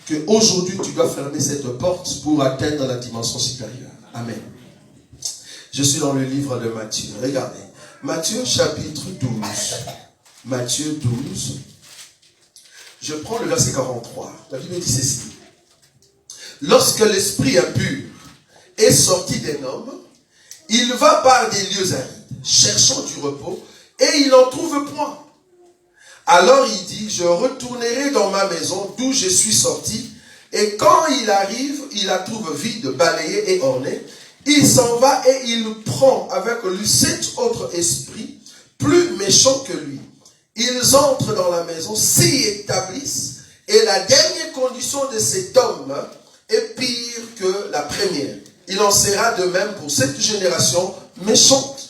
qu'aujourd'hui tu dois fermer cette porte pour atteindre la dimension supérieure. Amen. Je suis dans le livre de Matthieu. Regardez. Matthieu chapitre 12. Matthieu 12. Je prends le verset 43. La Bible dit ceci. Lorsque l'esprit impur est sorti d'un homme, il va par des lieux arides, cherchant du repos, et il n'en trouve point. Alors il dit, je retournerai dans ma maison d'où je suis sorti, et quand il arrive, il la trouve vide, balayée et ornée. Il s'en va et il prend avec lui 7 autres esprits, plus méchants que lui. Ils entrent dans la maison, s'y établissent, et la dernière condition de cet homme est pire que la première. Il en sera de même pour cette génération méchante.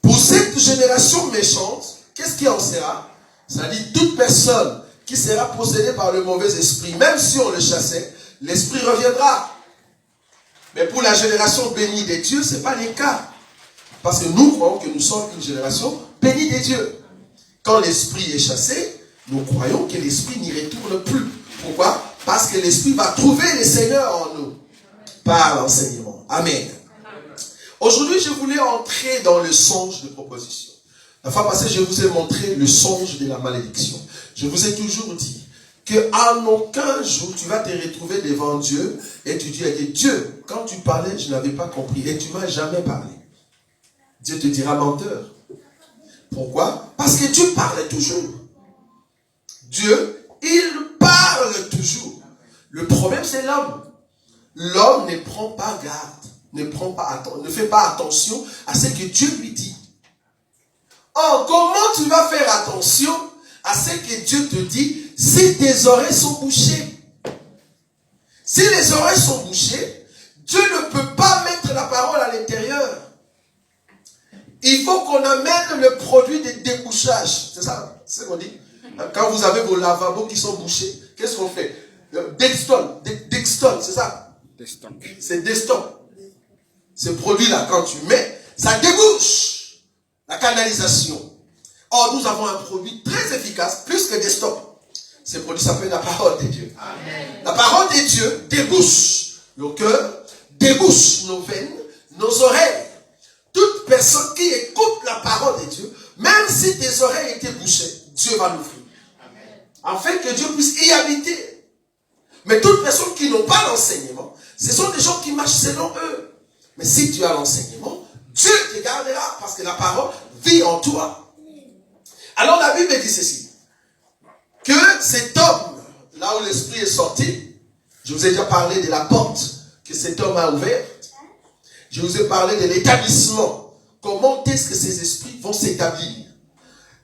Pour cette génération méchante, qu'est-ce qui en sera? Ça dit toute personne qui sera possédée par le mauvais esprit, même si on le chassait, l'esprit reviendra. Mais pour la génération bénie des dieux, ce n'est pas le cas. Parce que nous croyons que nous sommes une génération bénie des dieux. Quand l'esprit est chassé, nous croyons que l'esprit n'y retourne plus. Pourquoi? Parce que l'esprit va trouver le Seigneur en nous. Par l'enseignement. Amen. Aujourd'hui, je voulais entrer dans le songe de proposition. La fois passée, je vous ai montré le songe de la malédiction. Je vous ai toujours dit qu'en aucun jour, tu vas te retrouver devant Dieu et tu dis à Dieu, Dieu, quand tu parlais, je n'avais pas compris et tu ne m'as jamais parlé. Dieu te dira menteur. Pourquoi? Parce que Dieu parle toujours. Dieu, il parle toujours. Le problème, c'est l'homme. L'homme ne prend pas garde, ne fait pas attention à ce que Dieu lui dit. Or, comment tu vas faire attention à ce que Dieu te dit si tes oreilles sont bouchées? Si les oreilles sont bouchées, Dieu ne peut pas mettre la parole à l'intérieur. Il faut qu'on amène le produit de débouchage. C'est ça, c'est ce qu'on dit. Quand vous avez vos lavabos qui sont bouchés, qu'est-ce qu'on fait? Dextone, c'est ça. C'est Desktop. Ce produit-là, quand tu mets, ça débouche la canalisation. Or, nous avons un produit très efficace, plus que Desktop. Ce produit s'appelle la parole de Dieu. Amen. La parole de Dieu débouche nos cœurs, débouche nos veines, nos oreilles. Toute personne qui écoute la parole de Dieu, même si tes oreilles étaient bouchées, Dieu va l'ouvrir. Afin que Dieu puisse y habiter. Mais toutes personnes qui n'ont pas l'enseignement, ce sont des gens qui marchent selon eux. Mais si tu as l'enseignement, Dieu te gardera parce que la parole vit en toi. Alors la Bible dit ceci, que cet homme, là où l'esprit est sorti, je vous ai déjà parlé de la porte que cet homme a ouverte. Je vous ai parlé de l'établissement. Comment est-ce que ces esprits vont s'établir?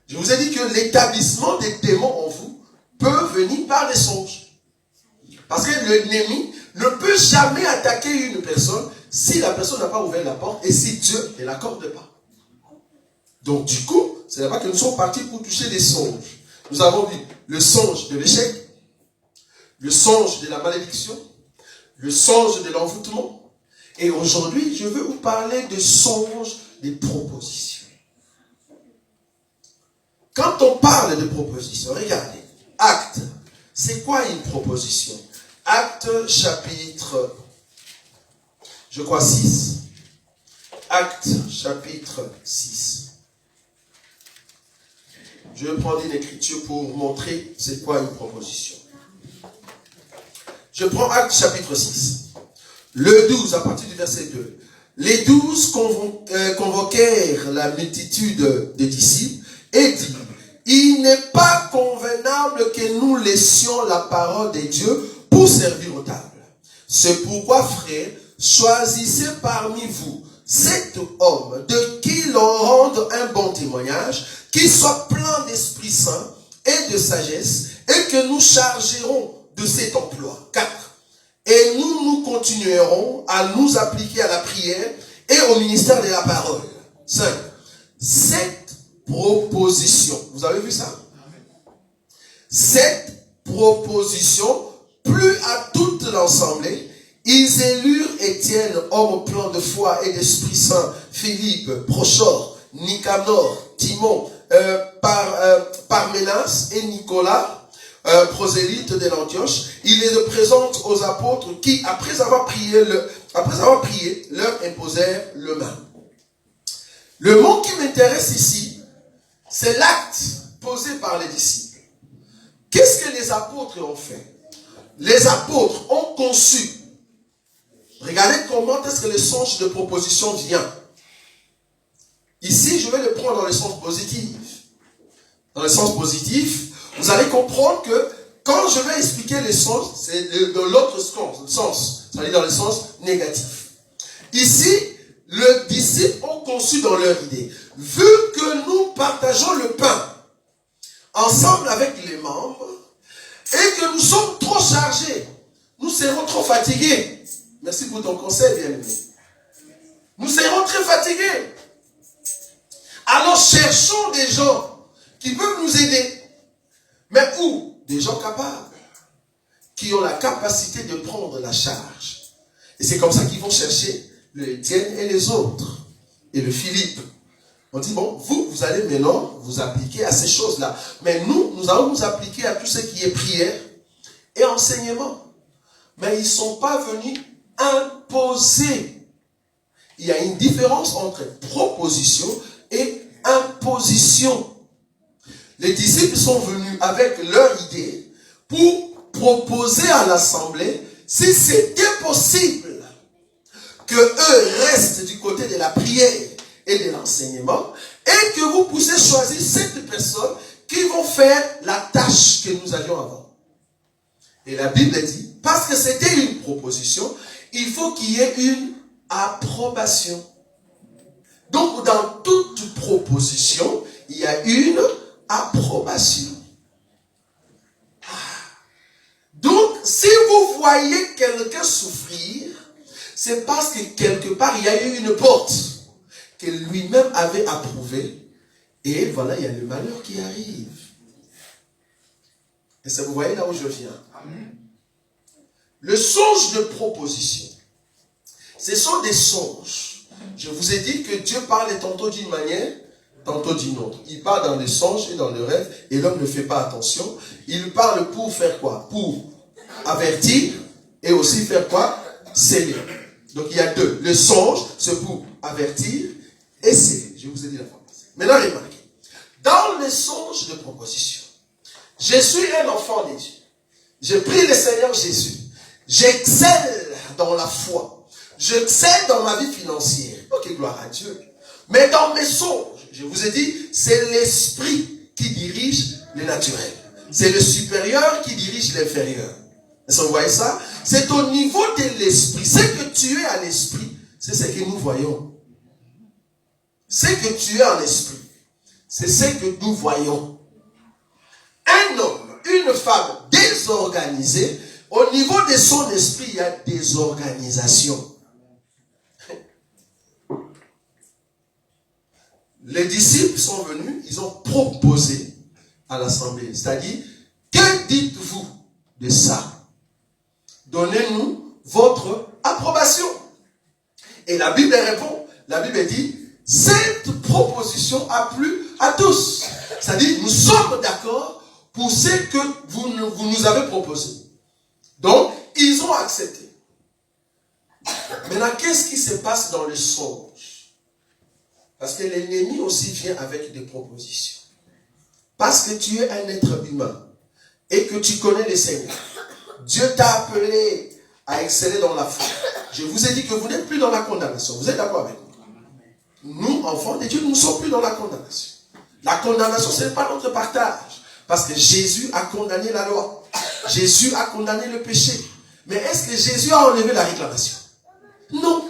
Je vous ai dit que l'établissement des démons en vous peut venir par les songes. Parce que l'ennemi ne peut jamais attaquer une personne si la personne n'a pas ouvert la porte et si Dieu ne l'accorde pas. Donc du coup, c'est là-bas que nous sommes partis pour toucher les songes. Nous avons vu le songe de l'échec, le songe de la malédiction, le songe de l'envoûtement. Et aujourd'hui, je veux vous parler de songe des propositions. Quand on parle de propositions, regardez, acte, c'est quoi une proposition? Acte chapitre, je crois 6. Acte chapitre 6. Je vais prendre une écriture pour montrer c'est quoi une proposition. Je prends Acte chapitre 6. Le 12, à partir du verset 2. Les 12 convoquèrent la multitude des disciples et dirent, il n'est pas convenable que nous laissions la parole de Dieu pour servir aux tables. C'est pourquoi, frères, choisissez parmi vous 7 hommes de qui l'on rende un bon témoignage, qui soient pleins d'Esprit Saint et de sagesse, et que nous chargerons de cet emploi. 4. Et nous continuerons à nous appliquer à la prière et au ministère de la parole. 5. 7 propositions. Vous avez vu ça? 7 propositions, plus à toute l'assemblée. Ils élurent Étienne, homme plein de foi et d'Esprit Saint, Philippe, Prochor, Nicanor, Timon, Parménas et Nicolas, prosélytes de l'Antioche, il les présente aux apôtres qui, après avoir prié, leur imposèrent le main. Le mot qui m'intéresse ici, c'est l'acte posé par les disciples. Qu'est-ce que les apôtres ont fait? Les apôtres ont conçu. Regardez comment est-ce que le sens de proposition vient. Ici, je vais le prendre dans le sens positif. Dans le sens positif, vous allez comprendre que quand je vais expliquer le sens, c'est dans l'autre sens, c'est-à-dire dans le sens négatif. Ici, les disciples ont conçu dans leur idée. Vu que nous partageons le pain ensemble avec les membres et que nous sommes trop chargés, nous serons trop fatigués. Merci pour ton conseil, bien-aimé. Nous serons très fatigués. Alors cherchons des gens qui peuvent nous aider. Mais où? Des gens capables, qui ont la capacité de prendre la charge. Et c'est comme ça qu'ils vont chercher le Étienne et les autres. Et le Philippe. On dit, bon, vous allez maintenant vous appliquer à ces choses-là. Mais nous allons nous appliquer à tout ce qui est prière et enseignement. Mais ils ne sont pas venus imposer. Il y a une différence entre proposition et imposition. Les disciples sont venus avec leur idée pour proposer à l'assemblée, si c'était possible, que eux restent du côté de la prière et de l'enseignement, et que vous puissiez choisir 7 personnes qui vont faire la tâche que nous avions avant. Et la Bible dit, parce que c'était une proposition, il faut qu'il y ait une approbation. Donc, dans toute proposition, il y a une approbation. Donc, si vous voyez quelqu'un souffrir, c'est parce que quelque part, il y a eu une porte que lui-même avait approuvée. Et voilà, il y a le malheur qui arrive. Et ça, vous voyez là où je viens. Le songe de proposition, ce sont des songes. Je vous ai dit que Dieu parle tantôt d'une manière, tantôt d'une autre. Il parle dans les songes et dans le rêve, et l'homme ne fait pas attention. Il parle pour faire quoi? Pour avertir, et aussi faire quoi? Sceller. Donc il y a 2. Le songe, c'est pour avertir et sceller. Je vous ai dit la fois passée. Maintenant, remarquez. Dans les songes de proposition, je suis un enfant de Dieu. Je prie le Seigneur Jésus. J'excelle dans la foi. J'excelle dans ma vie financière. Ok, gloire à Dieu. Mais dans mes songes, je vous ai dit, c'est l'esprit qui dirige le naturel. C'est le supérieur qui dirige l'inférieur. Est-ce que vous voyez ça? C'est au niveau de l'esprit. Ce que tu es à l'esprit, c'est ce que nous voyons. Ce que tu es en esprit, c'est ce que nous voyons. Un homme, une femme désorganisée, au niveau de son esprit, il y a des organisations. Les disciples sont venus, ils ont proposé à l'assemblée. C'est-à-dire, que dites-vous de ça? Donnez-nous votre approbation. Et la Bible répond, la Bible dit, cette proposition a plu à tous. C'est-à-dire, nous sommes d'accord pour ce que vous nous avez proposé. Donc, ils ont accepté. Maintenant, qu'est-ce qui se passe dans le songe? Parce que l'ennemi aussi vient avec des propositions. Parce que tu es un être humain et que tu connais le Seigneur. Dieu t'a appelé à exceller dans la foi. Je vous ai dit que vous n'êtes plus dans la condamnation. Vous êtes d'accord avec moi? Nous, enfants de Dieu, nous ne sommes plus dans la condamnation. La condamnation, ce n'est pas notre partage. Parce que Jésus a condamné la loi. Jésus a condamné le péché. Mais est-ce que Jésus a enlevé la réclamation? Non.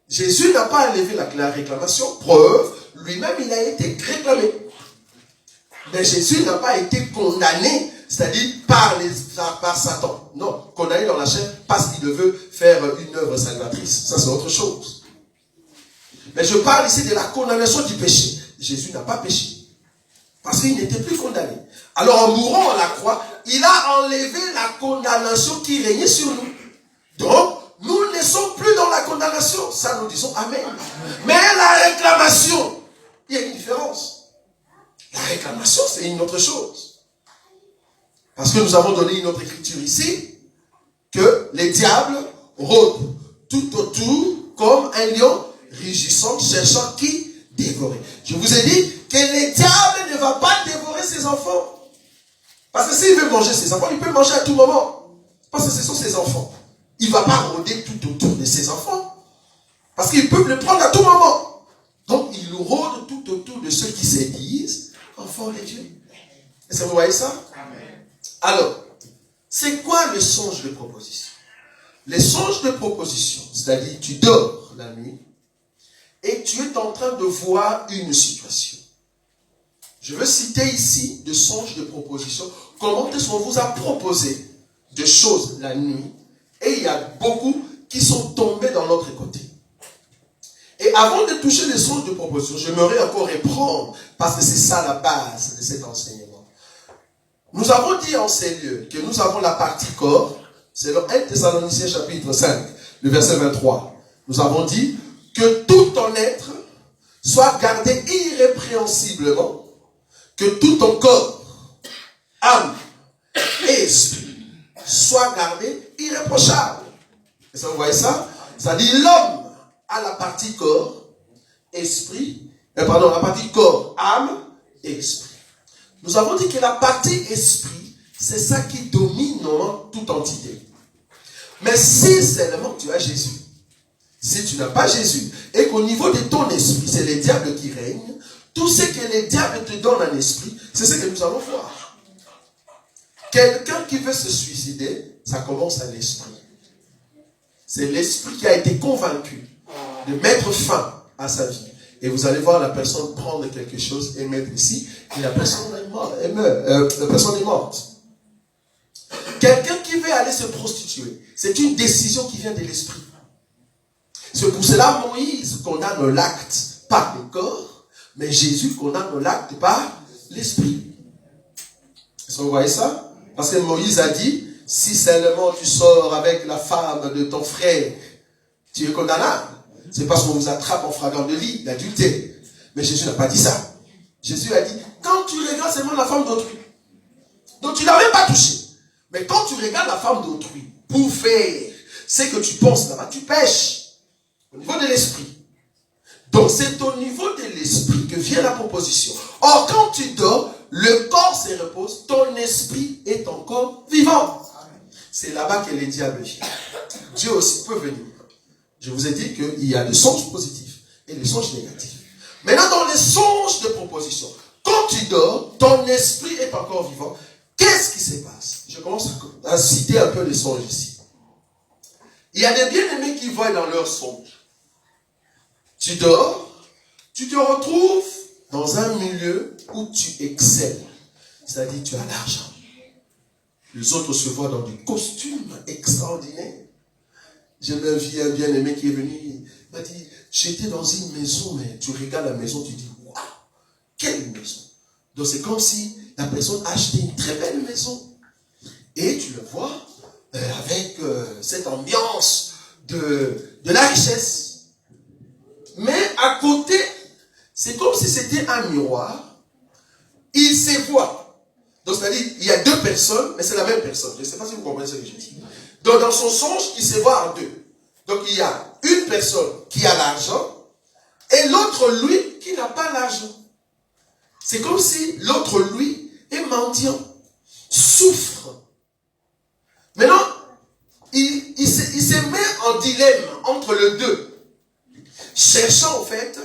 Jésus n'a pas enlevé la réclamation. Preuve, lui-même, il a été réclamé. Mais Jésus n'a pas été condamné, c'est-à-dire par Satan. Non, condamné dans la chair parce qu'il veut faire une œuvre salvatrice. Ça, c'est autre chose. Mais je parle ici de la condamnation du péché. Jésus n'a pas péché. Parce qu'il n'était plus condamné. Alors en mourant à la croix, il a enlevé la condamnation qui régnait sur nous. Donc, nous ne sommes plus dans la condamnation. Ça, nous disons Amen. Mais la réclamation, il y a une différence. La réclamation, c'est une autre chose. Parce que nous avons donné une autre écriture ici, que les diables rôdent tout autour comme un lion rugissant, cherchant qui dévorer. Je vous ai dit que les diables ne vont pas dévorer ses enfants. Parce que s'il veut manger ses enfants, il peut manger à tout moment. Parce que ce sont ses enfants. Il ne va pas rôder tout autour de ses enfants. Parce qu'ils peuvent le prendre à tout moment. Donc, il rôde tout autour de ceux qui se disent enfants de Dieu. Est-ce que vous voyez ça? Amen. Alors, c'est quoi le songe de proposition? Les songes de proposition, c'est-à-dire tu dors la nuit et tu es en train de voir une situation. Je veux citer ici des songes de proposition. Comment est-ce qu'on vous a proposé des choses la nuit et il y a beaucoup qui sont tombés dans l'autre côté. Et avant de toucher les songes de proposition, j'aimerais encore reprendre parce que c'est ça la base de cet enseignement. Nous avons dit en ces lieux que nous avons la partie corps. C'est dans 1 Thessaloniciens chapitre 5, le verset 23. Nous avons dit que tout ton être soit gardé irrépréhensiblement, que tout ton corps, âme et esprit soit gardé irréprochable. Est-ce que vous voyez ça? Ça dit l'homme a la partie corps, esprit, la partie corps, âme et esprit. Nous avons dit que la partie esprit, c'est ça qui domine normalement toute entité. Mais si seulement tu as Jésus, si tu n'as pas Jésus, et qu'au niveau de ton esprit, c'est les diables qui règnent, tout ce que les diables te donnent en esprit, c'est ce que nous allons voir. Quelqu'un qui veut se suicider, ça commence à l'esprit. C'est l'esprit qui a été convaincu de mettre fin à sa vie. Et vous allez voir la personne prendre quelque chose et mettre ici, et la personne est morte. La personne est morte. Quelqu'un qui veut aller se prostituer, c'est une décision qui vient de l'esprit. C'est pour cela Moïse condamne l'acte par le corps, mais Jésus condamne l'acte par l'esprit. Est-ce que vous voyez ça? Parce que Moïse a dit, si seulement tu sors avec la femme de ton frère, tu es condamnable. C'est parce qu'on vous attrape en flagrant délit, l'adultère. Mais Jésus n'a pas dit ça. Jésus a dit, quand tu regardes seulement la femme d'autrui, donc tu ne l'as même pas touchée. Mais quand tu regardes la femme d'autrui pour faire ce que tu penses là-bas, tu pêches au niveau de l'esprit. Donc c'est au niveau de l'esprit que vient la proposition. Or, quand tu dors, le corps se repose, ton esprit est encore vivant. C'est là-bas que les diables viennent. Dieu aussi peut venir. Je vous ai dit qu'il y a des songes positifs et des songes négatifs. Maintenant, dans les songes de proposition, quand tu dors, ton esprit est encore vivant. Qu'est-ce qui se passe? Je commence à citer un peu les songes ici. Il y a des bien-aimés qui voient dans leurs songes. Tu dors, tu te retrouves dans un milieu où tu excelles. C'est-à-dire tu as l'argent. Les autres se voient dans des costumes extraordinaires. J'ai vu un bien-aimé qui est venu, il m'a dit, j'étais dans une maison, mais tu regardes la maison, tu dis, waouh, quelle maison. Donc c'est comme si la personne a acheté une très belle maison. Et tu le vois avec cette ambiance de la richesse. Mais à côté, c'est comme si c'était un miroir. Il se voit. Donc c'est-à-dire, il y a deux personnes, mais c'est la même personne. Je ne sais pas si vous comprenez ce que je dis. Donc dans son songe, il se voit en deux. Donc il y a une personne qui a l'argent et l'autre, lui, qui n'a pas l'argent. C'est comme si l'autre, lui, est mendiant, souffre. Maintenant, il se met en dilemme entre les deux, cherchant en fait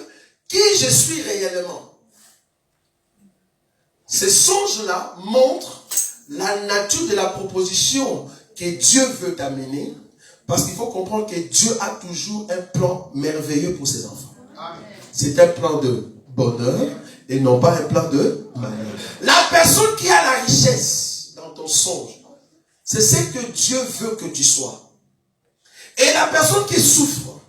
qui je suis réellement. Ces songes-là montrent la nature de la proposition que Dieu veut t'amener, parce qu'il faut comprendre que Dieu a toujours un plan merveilleux pour ses enfants. C'est un plan de bonheur et non pas un plan de malheur. La personne qui a la richesse dans ton songe, c'est ce que Dieu veut que tu sois. Et la personne qui souffre,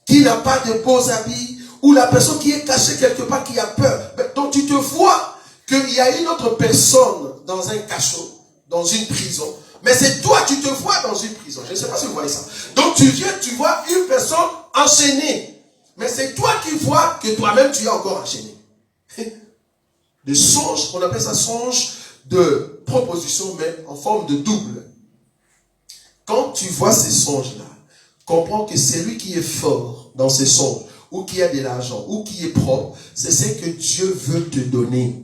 qui n'a pas de beaux habits, ou la personne qui est cachée quelque part, qui a peur, donc tu te vois qu'il y a une autre personne dans un cachot, dans une prison, mais c'est toi, tu te vois dans une prison. Je ne sais pas si vous voyez ça. Donc tu viens, tu vois une personne enchaînée, mais c'est toi qui vois que toi-même tu es encore enchaîné. Des songes, on appelle ça songe de proposition, mais en forme de double. Quand tu vois ces songes-là, comprends que celui qui est fort dans ces songes, ou qui a de l'argent, ou qui est propre, c'est ce que Dieu veut te donner.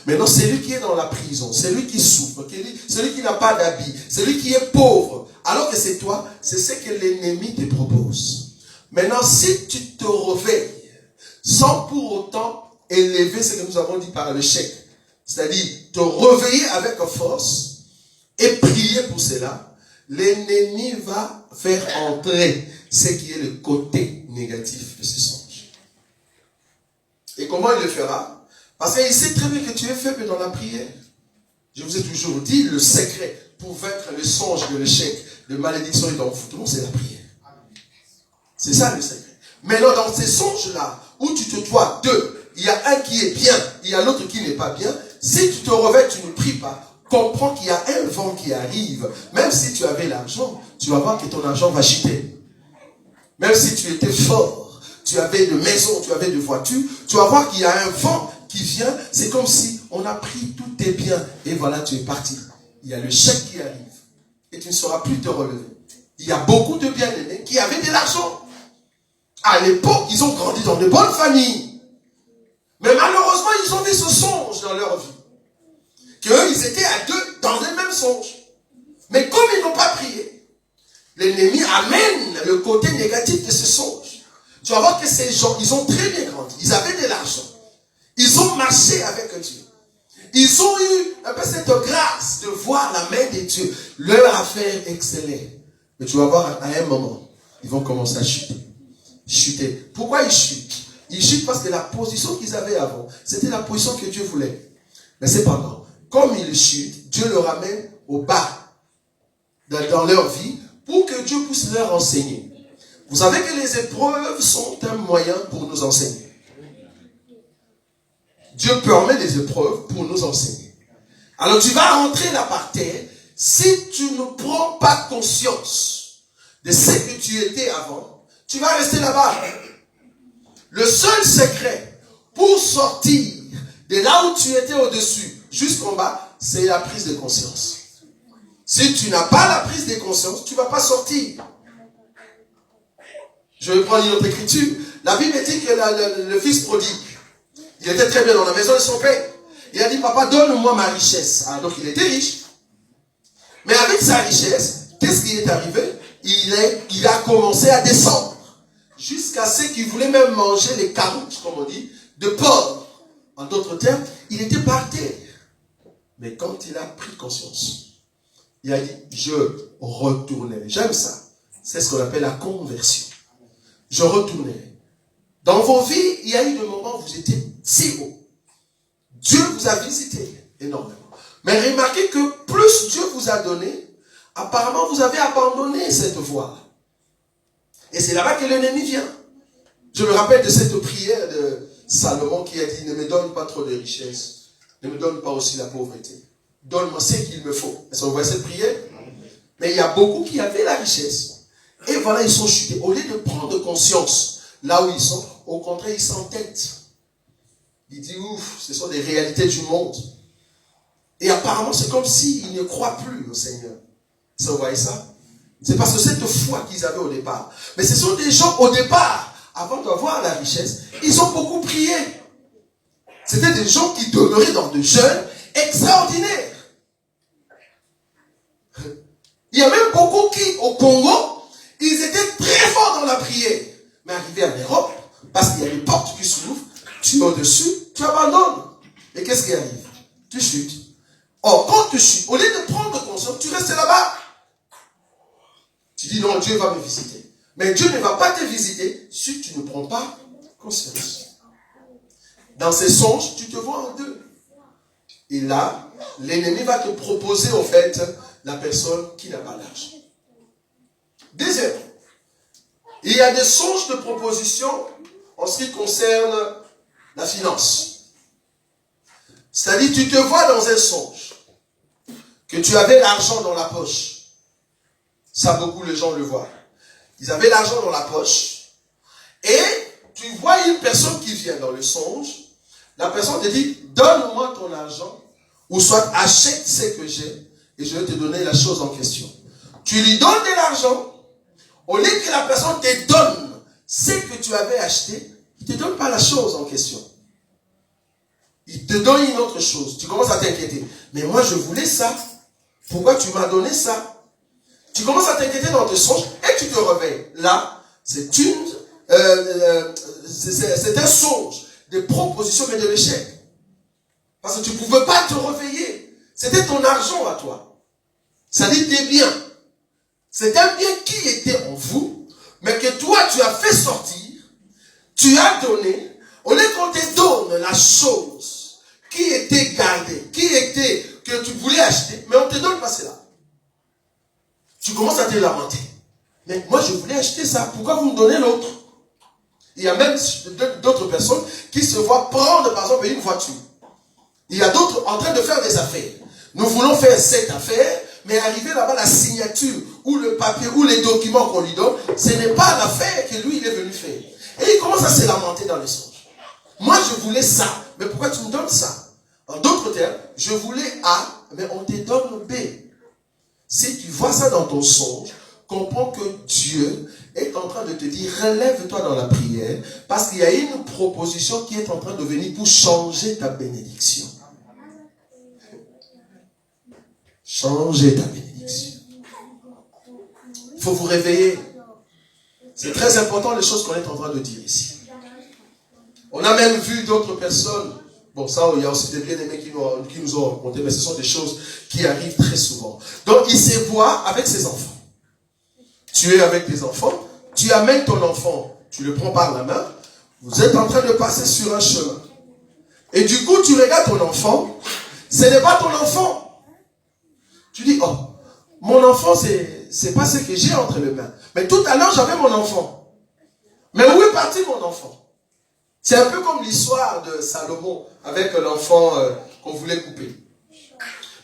Maintenant, celui qui est dans la prison, celui qui souffre, celui qui n'a pas d'habit, celui qui est pauvre, alors que c'est toi, c'est ce que l'ennemi te propose. Maintenant, si tu te réveilles, sans pour autant élever ce que nous avons dit par le chèque, c'est-à-dire te réveiller avec force et prier pour cela, l'ennemi va faire entrer ce qui est le côté négatif de ce songe. Et comment il le fera? Parce qu'il sait très bien que tu es faible dans la prière. Je vous ai toujours dit, le secret pour vaincre le songe de l'échec, de malédiction et d'envoûtement, c'est la prière. C'est ça le secret. Maintenant, dans ces songes-là, où tu te vois deux, il y a un qui est bien, il y a l'autre qui n'est pas bien, si tu te réveilles, tu ne pries pas, comprends qu'il y a un vent qui arrive. Même si tu avais l'argent, tu vas voir que ton argent va chuter. Même si tu étais fort, tu avais de maisons, tu avais de voitures, tu vas voir qu'il y a un vent qui vient. C'est comme si on a pris tous tes biens et voilà, tu es parti. Il y a le chèque qui arrive et tu ne sauras plus te relever. Il y a beaucoup de bien-aimés qui avaient de l'argent. À l'époque, ils ont grandi dans de bonnes familles. Mais malheureusement, ils ont vu ce songe dans leur vie. Qu'eux, ils étaient à deux dans les mêmes songes. Mais comme ils n'ont pas prié, l'ennemi amène le côté négatif de ce songe. Tu vas voir que ces gens, ils ont très bien grandi. Ils avaient de l'argent. Ils ont marché avec Dieu. Ils ont eu un peu cette grâce de voir la main de Dieu. Leur affaire excellait. Mais tu vas voir, à un moment, ils vont commencer à chuter. Chuter. Pourquoi ils chutent? Ils chutent parce que la position qu'ils avaient avant, c'était la position que Dieu voulait. Mais cependant, comme ils chutent, Dieu le ramène au bas dans leur vie pour que Dieu puisse leur enseigner. Vous savez que les épreuves sont un moyen pour nous enseigner. Dieu permet des épreuves pour nous enseigner. Alors tu vas rentrer là par terre si tu ne prends pas conscience de ce que tu étais avant. Tu vas rester là-bas. Le seul secret pour sortir de là où tu étais au-dessus jusqu'en bas, c'est la prise de conscience. Si tu n'as pas la prise de conscience, tu ne vas pas sortir. Je vais prendre une autre écriture. La Bible dit que le fils prodigue, il était très bien dans la maison de son père. Il a dit, papa, donne-moi ma richesse. Ah, donc il était riche. Mais avec sa richesse, qu'est-ce qui est arrivé? Il a commencé à descendre. Jusqu'à ce qu'il voulait même manger les carottes, comme on dit, de porc. En d'autres termes, il était par terre. Mais quand il a pris conscience, il a dit, je retournerai. J'aime ça. C'est ce qu'on appelle la conversion. Je retournerai. Dans vos vies, il y a eu des moments où vous étiez si haut. Dieu vous a visité énormément. Mais remarquez que plus Dieu vous a donné, apparemment vous avez abandonné cette voie. Et c'est là-bas que l'ennemi vient. Je me rappelle de cette prière de Salomon qui a dit, ne me donne pas trop de richesses, ne me donne pas aussi la pauvreté. Donne-moi ce qu'il me faut. Est-ce qu'on voit cette prière? Mais il y a beaucoup qui avaient la richesse. Et voilà, ils sont chutés. Au lieu de prendre conscience là où ils sont, au contraire, ils s'entêtent. Ils disent, ouf, ce sont des réalités du monde. Et apparemment, c'est comme s'ils ne croient plus au Seigneur. Vous voyez ça? C'est parce que cette foi qu'ils avaient au départ. Mais ce sont des gens, au départ, avant d'avoir la richesse, ils ont beaucoup prié. C'était des gens qui demeuraient dans de jeûnes extraordinaires. Il y a même beaucoup qui, au Congo, ils étaient très forts dans la prière. Mais arrivés en Europe, parce qu'il y a des portes qui s'ouvrent, tu es au-dessus, tu abandonnes. Et qu'est-ce qui arrive? Tu chutes. Or, quand tu chutes, au lieu de prendre conscience, tu restes là-bas. Tu dis non, Dieu va me visiter. Mais Dieu ne va pas te visiter si tu ne prends pas conscience. Dans ces songes, tu te vois en deux. Et là, l'ennemi va te proposer en fait la personne qui n'a pas l'argent. Deuxième, il y a des songes de proposition en ce qui concerne la finance. C'est-à-dire, tu te vois dans un songe que tu avais l'argent dans la poche. Ça, beaucoup de gens le voient. Ils avaient l'argent dans la poche. Et tu vois une personne qui vient dans le songe. La personne te dit, donne-moi ton argent Ou soit achète ce que j'ai et je vais te donner la chose en question. Tu lui donnes de l'argent, au lieu que la personne te donne ce que tu avais acheté, il ne te donne pas la chose en question. Il te donne une autre chose. Tu commences à t'inquiéter. Mais moi, je voulais ça. Pourquoi tu m'as donné ça? Tu commences à t'inquiéter dans tes songes et tu te réveilles. Là, c'est un songe de proposition mais de l'échec. Parce que tu ne pouvais pas te réveiller. C'était ton argent à toi. Ça dit tes biens. C'est un bien qui était en vous, mais que toi, tu as fait sortir, tu as donné, au lieu qu'on te donne la chose qui était gardée, que tu voulais acheter, mais on ne te donne pas cela. Tu commences à te lamenter. Mais moi, je voulais acheter ça. Pourquoi vous me donnez l'autre? Il y a même d'autres personnes qui se voient prendre, par exemple, une voiture. Il y a d'autres en train de faire des affaires. Nous voulons faire cette affaire, mais arriver là-bas, la signature, ou le papier, ou les documents qu'on lui donne, ce n'est pas l'affaire que lui, il est venu faire. Et il commence à se lamenter dans les songes. Moi, je voulais ça, mais pourquoi tu me donnes ça? En d'autres termes, je voulais A, mais on te donne B. Si tu vois ça dans ton songe, comprends que Dieu est en train de te dire, relève-toi dans la prière, parce qu'il y a une proposition qui est en train de venir pour changer ta bénédiction. Changer ta bénédiction. Il faut vous réveiller. C'est très important les choses qu'on est en train de dire ici. On a même vu d'autres personnes. Bon, ça, il y a aussi des bien-aimés qui nous ont raconté, mais ce sont des choses qui arrivent très souvent. Donc, il se voit avec ses enfants. Tu es avec tes enfants, tu amènes ton enfant, tu le prends par la main, vous êtes en train de passer sur un chemin. Et du coup, tu regardes ton enfant, ce n'est pas ton enfant. Tu dis, oh, mon enfant, c'est pas ce que j'ai entre les mains. Mais tout à l'heure, j'avais mon enfant. Mais où est parti mon enfant? C'est un peu comme l'histoire de Salomon avec l'enfant qu'on voulait couper.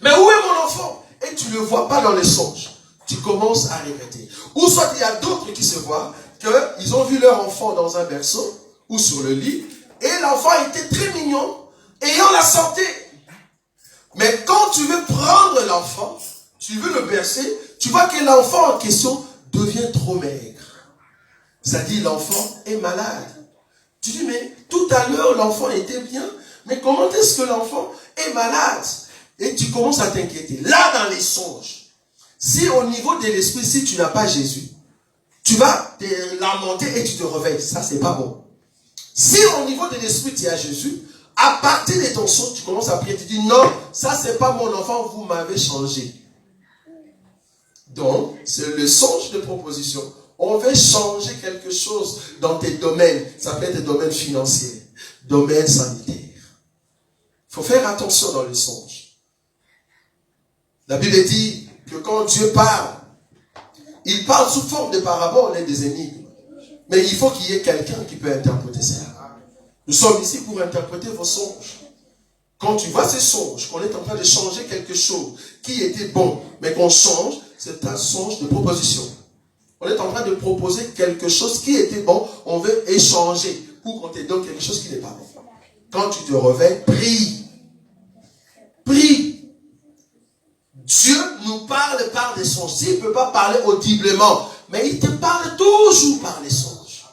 Mais où est mon enfant? Et tu ne le vois pas dans les songes. Tu commences à regretter. Ou soit il y a d'autres qui se voient qu'ils ont vu leur enfant dans un berceau ou sur le lit et l'enfant était très mignon ayant la santé. Mais quand tu veux prendre l'enfant, tu veux le bercer, tu vois que l'enfant en question devient trop maigre. C'est-à-dire l'enfant est malade. Tu dis, mais tout à l'heure, l'enfant était bien, mais comment est-ce que l'enfant est malade? Et tu commences à t'inquiéter. Là, dans les songes, si au niveau de l'esprit, si tu n'as pas Jésus, tu vas te lamenter et tu te réveilles. Ça, c'est pas bon. Si au niveau de l'esprit, tu as Jésus, à partir de ton songe, tu commences à prier. Tu dis, non, ça, c'est pas mon enfant, vous m'avez changé. Donc, c'est le songe de proposition. On veut changer quelque chose dans tes domaines. Ça peut être domaine financier, domaine sanitaire. Il faut faire attention dans les songes. La Bible dit que quand Dieu parle, il parle sous forme de paraboles et des énigmes. Mais il faut qu'il y ait quelqu'un qui peut interpréter ça. Nous sommes ici pour interpréter vos songes. Quand tu vois ces songes, qu'on est en train de changer quelque chose qui était bon, mais qu'on change, c'est un songe de proposition. On est en train de proposer quelque chose qui était bon, on veut échanger pour qu'on te donne quelque chose qui n'est pas bon. Quand tu te réveilles, prie. Prie. Dieu nous parle par des songes. S'il ne peut pas parler audiblement, mais il te parle toujours par les songes.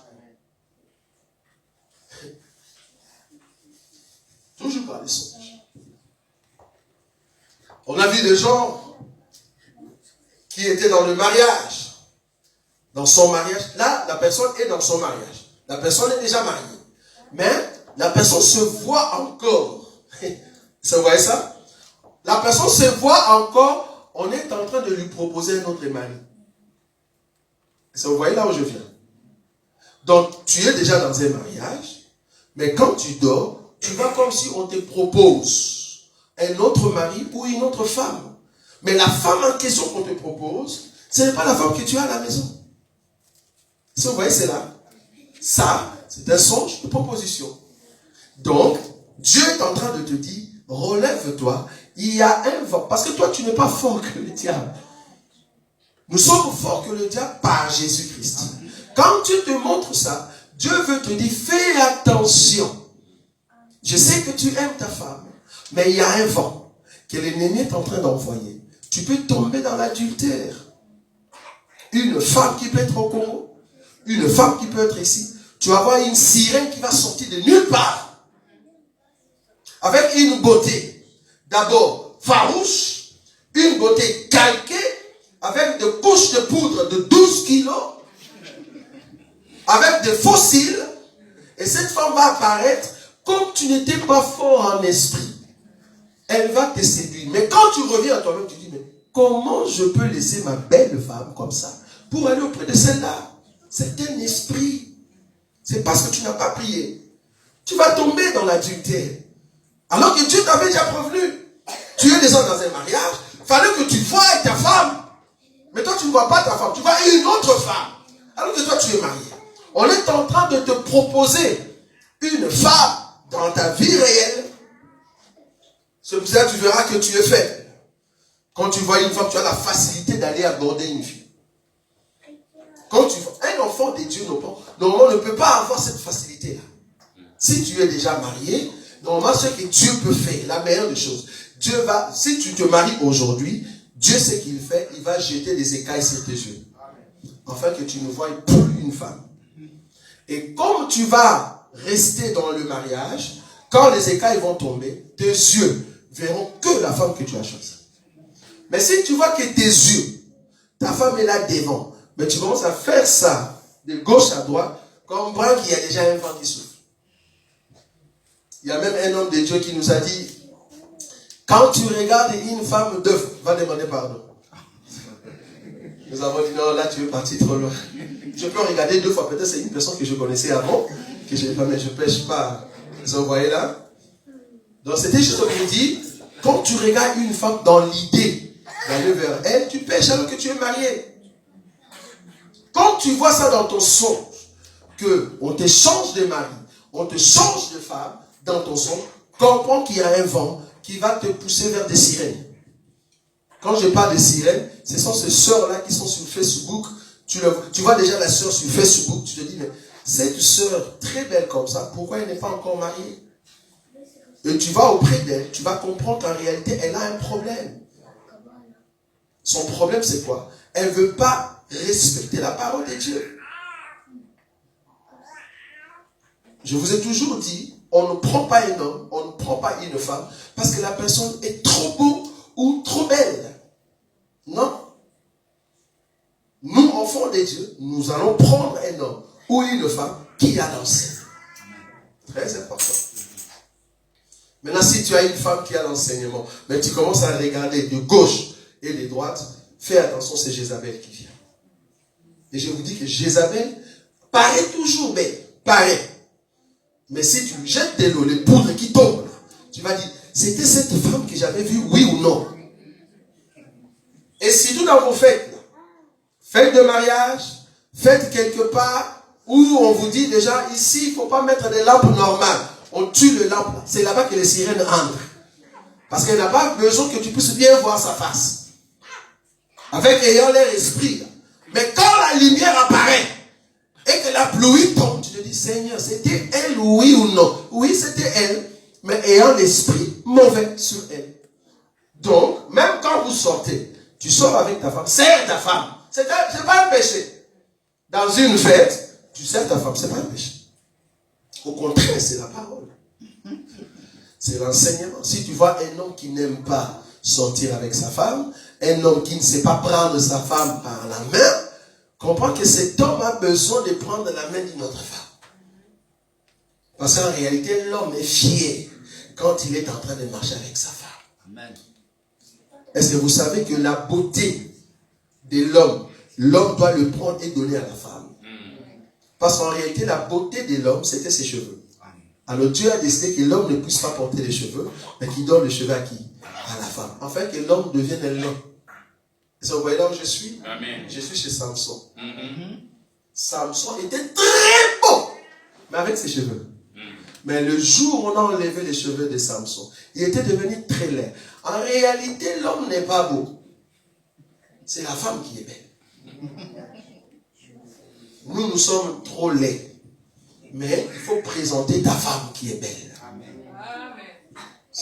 Toujours par les songes. On a vu des gens qui étaient dans le mariage. Dans son mariage, là, la personne est dans son mariage. La personne est déjà mariée. Mais la personne se voit encore. Vous voyez ça? La personne se voit encore, on est en train de lui proposer un autre mari. Vous voyez là où je viens? Donc, tu es déjà dans un mariage, mais quand tu dors, tu vois comme si on te propose un autre mari ou une autre femme. Mais la femme en question qu'on te propose, ce n'est pas la femme que tu as à la maison. Vous voyez, c'est là. Ça, c'est un songe de proposition. Donc, Dieu est en train de te dire, relève-toi, il y a un vent. Parce que toi, tu n'es pas fort que le diable. Nous sommes forts que le diable par Jésus-Christ. Quand tu te montres ça, Dieu veut te dire, fais attention. Je sais que tu aimes ta femme, mais il y a un vent que l'ennemi est en train d'envoyer, tu peux tomber dans l'adultère. Une femme qui peut être au Congo, une femme qui peut être ici, tu vas voir une sirène qui va sortir de nulle part, avec une beauté, d'abord farouche, une beauté calquée, avec des couches de poudre de 12 kilos, avec des fossiles, et cette femme va apparaître comme tu n'étais pas fort en esprit. Elle va te séduire. Mais quand tu reviens à toi-même, tu dis, mais comment je peux laisser ma belle femme comme ça pour aller auprès de celle-là? C'est un esprit. C'est parce que tu n'as pas prié. Tu vas tomber dans l'adultère. Alors que Dieu t'avait déjà prévenu. Tu es déjà dans un mariage. Il fallait que tu voies ta femme. Mais toi, tu ne vois pas ta femme. Tu vois une autre femme. Alors que toi, tu es marié. On est en train de te proposer une femme dans ta vie réelle. C'est pour ça que tu verras que tu es fait. Quand tu vois une femme, tu as la facilité d'aller aborder une fille. Quand tu vois un enfant de Dieu, normalement, ne peut pas avoir cette facilité-là. Si tu es déjà marié, normalement, ce que Dieu peut faire, la meilleure des choses, Dieu va, si tu te maries aujourd'hui, Dieu sait qu'il fait, il va jeter des écailles sur tes yeux. Afin que tu ne voies plus une femme. Et comme tu vas rester dans le mariage, quand les écailles vont tomber, tes yeux verront que la femme que tu as choisie. Mais si tu vois que tes yeux, ta femme est là devant, mais tu commences à faire ça de gauche à droite, comprends qu'il y a déjà un vent qui souffle. Il y a même un homme de Dieu qui nous a dit, quand tu regardes une femme deux fois, va demander pardon. Nous avons dit, non, là tu es parti trop loin. Je peux regarder deux fois, peut-être c'est une personne que je connaissais avant, que je ne pêche pas. Vous en voyez là? Donc c'était juste pour vous dire, quand tu regardes une femme dans l'idée d'aller vers elle, tu pêches alors que tu es marié. Quand tu vois ça dans ton songe, qu'on te change de mari, on te change de femme, dans ton songe, comprends qu'il y a un vent qui va te pousser vers des sirènes. Quand je parle de sirènes, ce sont ces sœurs-là qui sont sur Facebook. Tu vois déjà la sœur sur Facebook, tu te dis, mais cette sœur très belle comme ça, pourquoi elle n'est pas encore mariée? Et tu vas auprès d'elle, tu vas comprendre qu'en réalité, elle a un problème. Son problème, c'est quoi? Elle ne veut pas respecter la parole de Dieu. Je vous ai toujours dit, on ne prend pas un homme, on ne prend pas une femme, parce que la personne est trop beau ou trop belle. Non. Nous, enfants de Dieu, nous allons prendre un homme ou une femme qui a l'enseignement. Très important. Maintenant, si tu as une femme qui a l'enseignement, mais tu commences à regarder de gauche et de droite, fais attention, c'est Jézabel qui vient. Et je vous dis que Jézabel paraît toujours belle, paraît. Mais si tu lui jettes de l'eau, les poudres qui tombent, tu vas dire, c'était cette femme que j'avais vue, oui ou non? Et surtout dans vos fêtes, fête de mariage, fête quelque part, où on vous dit déjà, ici, il ne faut pas mettre des lampes normales. On tue les lampes. C'est là-bas que les sirènes entrent. Parce qu'elle n'a pas besoin que tu puisses bien voir sa face. Avec ayant leur esprit. Mais quand la lumière apparaît, et que la pluie tombe, tu te dis, Seigneur, c'était elle, oui ou non? Oui, c'était elle, mais ayant l'esprit mauvais sur elle. Donc, même quand vous sortez, tu sors avec ta femme, serre ta femme. C'est pas un péché. Dans une fête, tu sers ta femme, c'est pas un péché. Au contraire, c'est la parole. C'est l'enseignement. Si tu vois un homme qui n'aime pas sortir avec sa femme, un homme qui ne sait pas prendre sa femme par la main, comprends que cet homme a besoin de prendre la main d'une autre femme. Parce qu'en réalité, l'homme est fier quand il est en train de marcher avec sa femme. Amen. Est-ce que vous savez que la beauté de l'homme, l'homme doit le prendre et donner à la femme? Parce qu'en réalité, la beauté de l'homme, c'était ses cheveux. Alors Dieu a décidé que l'homme ne puisse pas porter les cheveux, mais qu'il donne les cheveux à qui? À la femme. Afin que l'homme devienne un homme. Vous voyez là où je suis? Amen. Je suis chez Samson. Samson était très beau, mais avec ses cheveux. Mais le jour où on a enlevé les cheveux de Samson, il était devenu très laid. En réalité, l'homme n'est pas beau. C'est la femme qui est belle. Nous sommes trop laids. Mais il faut présenter ta femme qui est belle. Amen.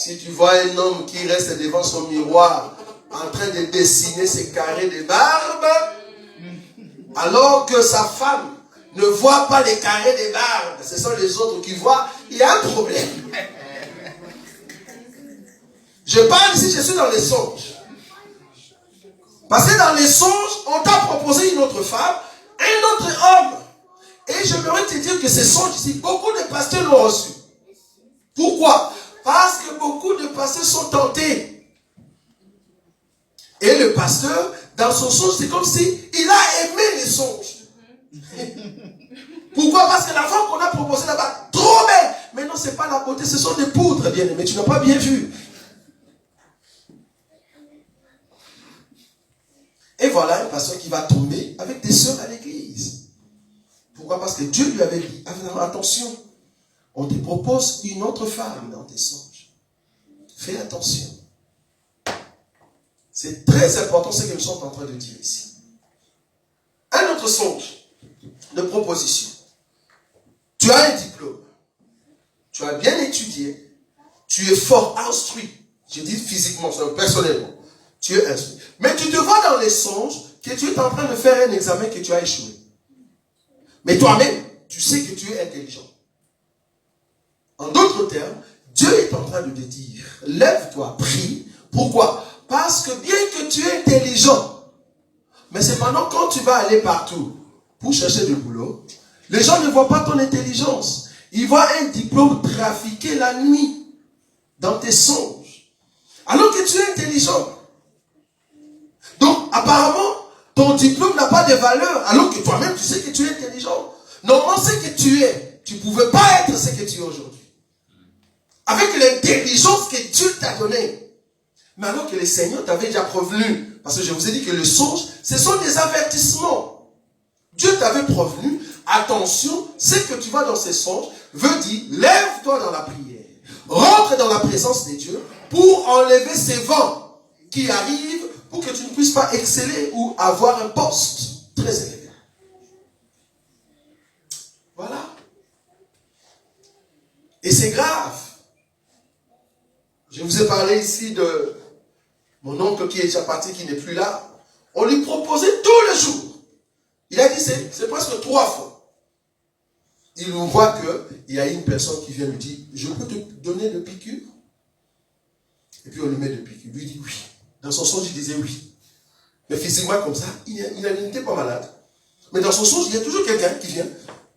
Si tu vois un homme qui reste devant son miroir en train de dessiner ses carrés de barbe, alors que sa femme ne voit pas les carrés de barbe, ce sont les autres qui voient, il y a un problème. Je parle ici, je suis dans les songes. Parce que dans les songes, on t'a proposé une autre femme, un autre homme. Et j'aimerais te dire que ces songes ici, beaucoup de pasteurs l'ont reçu. Pourquoi? Parce que beaucoup de pasteurs sont tentés. Et le pasteur, dans son songe, c'est comme si il a aimé les songes. Pourquoi? Parce que la femme qu'on a proposée là-bas, trop belle. Mais non, ce n'est pas la beauté, ce sont des poudres, bien aimé. Tu n'as pas bien vu. Et voilà un pasteur qui va tomber avec des sœurs à l'église. Pourquoi? Parce que Dieu lui avait dit, attention, on te propose une autre femme dans tes songes. Fais attention. C'est très important ce que nous sommes en train de dire ici. Un autre songe de proposition. Tu as un diplôme. Tu as bien étudié. Tu es fort instruit. Je dis physiquement, personnellement. Tu es instruit. Mais tu te vois dans les songes que tu es en train de faire un examen que tu as échoué. Mais toi-même, tu sais que tu es intelligent. En d'autres termes, Dieu est en train de te dire, lève-toi, prie. Pourquoi? Parce que bien que tu es intelligent, mais cependant quand tu vas aller partout pour chercher du boulot, les gens ne voient pas ton intelligence. Ils voient un diplôme trafiqué la nuit dans tes songes. Alors que tu es intelligent. Donc, apparemment, ton diplôme n'a pas de valeur, alors que toi-même, tu sais que tu es intelligent. Normalement, ce que tu es, tu ne pouvais pas être ce que tu es aujourd'hui. Avec l'intelligence que Dieu t'a donnée. Mais alors que le Seigneur t'avait déjà prévenu, parce que je vous ai dit que le songe, ce sont des avertissements. Dieu t'avait prévenu, attention, ce que tu vois dans ces songes veut dire, lève-toi dans la prière. Rentre dans la présence de Dieu pour enlever ces vents qui arrivent pour que tu ne puisses pas exceller ou avoir un poste très élevé. Voilà. Et c'est grave. Je vous ai parlé ici de mon oncle qui est déjà parti, qui n'est plus là. On lui proposait tous les jours. Il a dit, c'est presque 3 fois. Il voit qu'il y a une personne qui vient lui dire, je peux te donner de piqûres? Et puis on lui met de piqûres. Lui dit oui. Dans son songe, il disait oui. Mais physiquement comme ça, il n'était pas malade. Mais dans son songe, il y a toujours quelqu'un qui vient,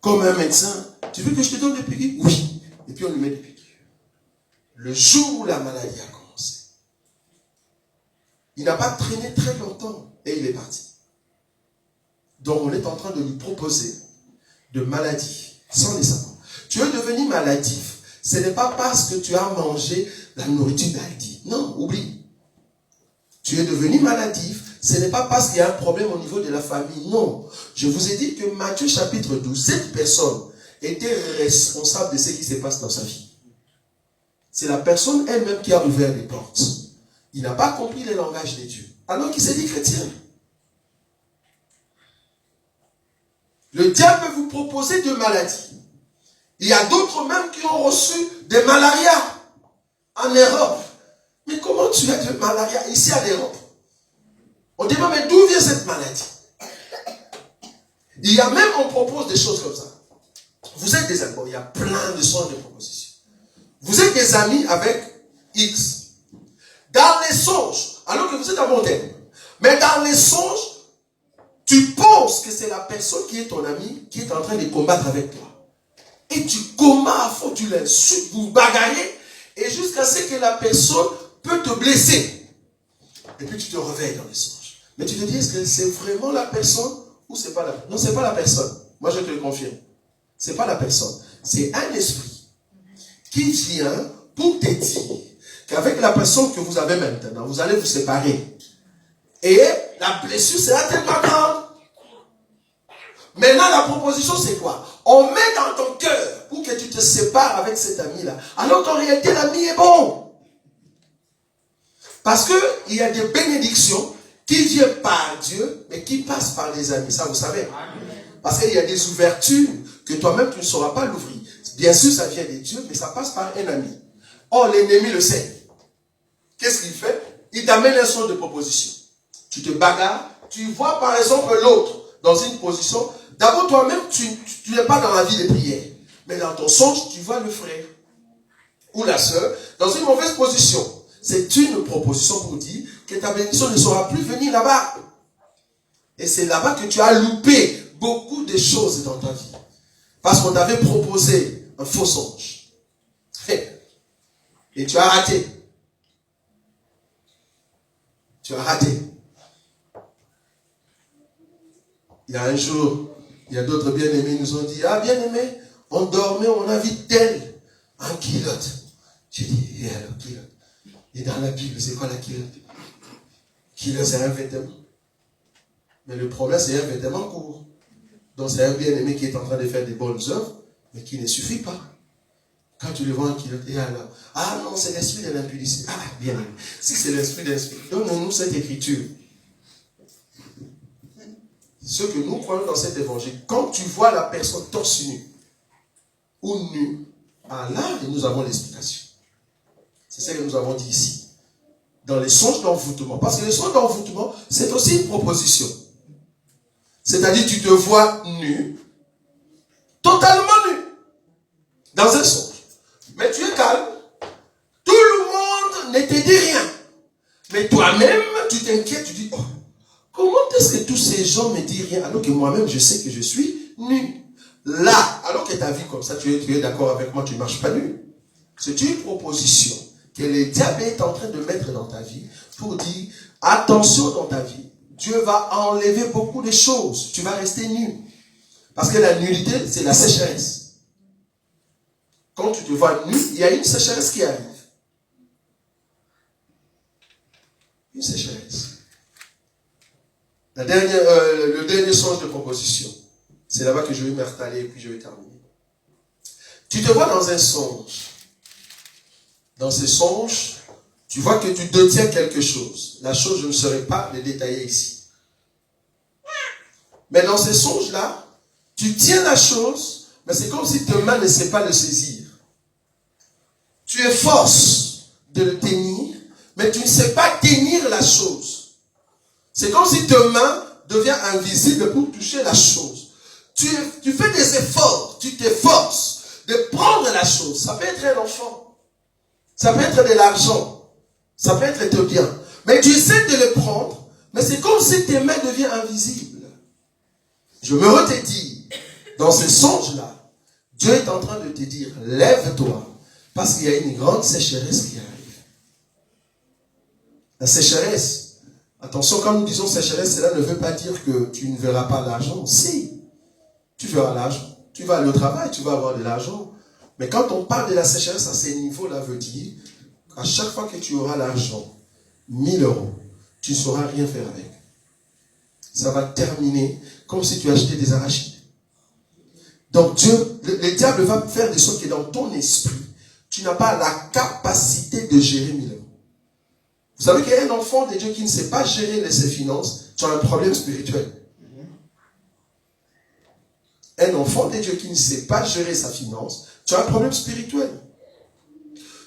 comme un médecin. Tu veux que je te donne des piqûres? Oui. Et puis on lui met des piqûres. Le jour où la maladie a commencé, il n'a pas traîné très longtemps et il est parti. Donc on est en train de lui proposer de maladies sans les savoir. Tu es devenu maladif. Ce n'est pas parce que tu as mangé la nourriture d'Aldi. Non, oublie. Tu es devenu maladif. Ce n'est pas parce qu'il y a un problème au niveau de la famille. Non. Je vous ai dit que Matthieu chapitre 12, cette personne était responsable de ce qui se passe dans sa vie. C'est la personne elle-même qui a ouvert les portes. Il n'a pas compris le langage de Dieu. Alors qu'il s'est dit chrétien. Le diable veut vous proposer de maladies. Il y a d'autres même qui ont reçu des malarias en Europe. Mais comment tu as de malaria ici en Europe? On demande, mais d'où vient cette maladie? Il y a même, on propose des choses comme ça. Vous êtes des amis, il y a plein de sortes de propositions. Vous êtes des amis avec X. Dans les songes, alors que vous êtes à mon terme, mais dans les songes, tu penses que c'est la personne qui est ton ami qui est en train de combattre avec toi. Et tu combats à fond, tu l'insultes, vous bagarrez, et jusqu'à ce que la personne peut te blesser. Et puis tu te réveilles dans les songes. Mais tu te dis, est-ce que c'est vraiment la personne ou c'est pas la personne? Non, c'est pas la personne. Moi, je te le confirme. C'est pas la personne. C'est un esprit qui vient pour te dire qu'avec la personne que vous avez maintenant, vous allez vous séparer. Et la blessure sera tellement grande. Maintenant, la proposition, c'est quoi? On met dans ton cœur pour que tu te sépares avec cet ami-là. Alors qu'en réalité, l'ami est bon. Parce qu'il y a des bénédictions qui viennent par Dieu, mais qui passent par les amis. Ça, vous savez. Parce qu'il y a des ouvertures que toi-même, tu ne sauras pas l'ouvrir. Bien sûr, ça vient de Dieu, mais ça passe par un ami. Or, l'ennemi le sait. Qu'est-ce qu'il fait? Il t'amène un songe de proposition. Tu te bagarres, tu vois par exemple l'autre dans une position. D'abord, toi-même, tu n'es pas dans la vie de prière. Mais dans ton songe, tu vois le frère ou la sœur dans une mauvaise position. C'est une proposition pour dire que ta bénédiction ne saura plus venir là-bas. Et c'est là-bas que tu as loupé beaucoup de choses dans ta vie. Parce qu'on t'avait proposé un faux songe. Et tu as raté. Tu as raté. Il y a un jour, il y a d'autres bien-aimés qui nous ont dit, ah bien-aimé, on dormait, on a vu tel en culotte. J'ai dit, et alors culotte? Et dans la Bible, c'est quoi la culotte? Culotte, c'est un vêtement. Mais le problème, c'est un vêtement court. Donc c'est un bien-aimé qui est en train de faire des bonnes œuvres, mais qui ne suffit pas. Quand tu le vois en culotte, et alors, ah non, c'est l'esprit de l'impudicité. Ah, bien-aimé, si c'est l'esprit d'esprit, donne-nous cette écriture. Ce que nous croyons dans cet évangile, quand tu vois la personne torse nu ou nue, ah là, nous avons l'explication. C'est ce que nous avons dit ici. Dans les songes d'envoûtement. Parce que les songes d'envoûtement, c'est aussi une proposition. C'est-à-dire, tu te vois nu, totalement nu, dans un songe. Mais tu es calme. Tout le monde ne te dit rien. Mais toi-même, tu t'inquiètes, tu dis, oh, comment est-ce que tous ces gens me disent rien alors que moi-même, je sais que je suis nu? Là, alors que ta vie comme ça, tu es d'accord avec moi, tu ne marches pas nu. C'est une proposition que le diable est en train de mettre dans ta vie pour dire, attention dans ta vie. Dieu va enlever beaucoup de choses. Tu vas rester nu. Parce que la nudité, c'est la sécheresse. Quand tu te vois nu, il y a une sécheresse qui arrive. Une sécheresse. Le dernier songe de proposition. C'est là-bas que je vais m'installer et puis je vais terminer. Tu te vois dans un songe. Dans ce songe, tu vois que tu détiens quelque chose. La chose, je ne saurais pas le détailler ici. Mais dans ce songe-là, tu tiens la chose, mais c'est comme si tes mains ne savaient pas le saisir. Tu es force de le tenir, mais tu ne sais pas tenir la chose. C'est comme si tes mains deviennent invisibles pour toucher la chose. Tu fais des efforts, tu t'efforces de prendre la chose. Ça peut être un enfant, ça peut être de l'argent, ça peut être tes biens. Mais tu essaies de le prendre, mais c'est comme si tes mains deviennent invisibles. Je me redis, dans ce songe-là, Dieu est en train de te dire, lève-toi, parce qu'il y a une grande sécheresse qui arrive. La sécheresse, attention, quand nous disons sécheresse, cela ne veut pas dire que tu ne verras pas l'argent. Si, tu verras l'argent. Tu vas aller au travail, tu vas avoir de l'argent. Mais quand on parle de la sécheresse à ces niveaux-là, veut dire qu'à chaque fois que tu auras l'argent, 1000 €, tu ne sauras rien faire avec. Ça va terminer comme si tu achetais des arachides. Donc Dieu, le diable va faire des choses qui dans ton esprit, tu n'as pas la capacité de gérer 1000 €. Vous savez qu'il y a un enfant de Dieu qui ne sait pas gérer ses finances, tu as un problème spirituel. Un enfant de Dieu qui ne sait pas gérer sa finance, tu as un problème spirituel.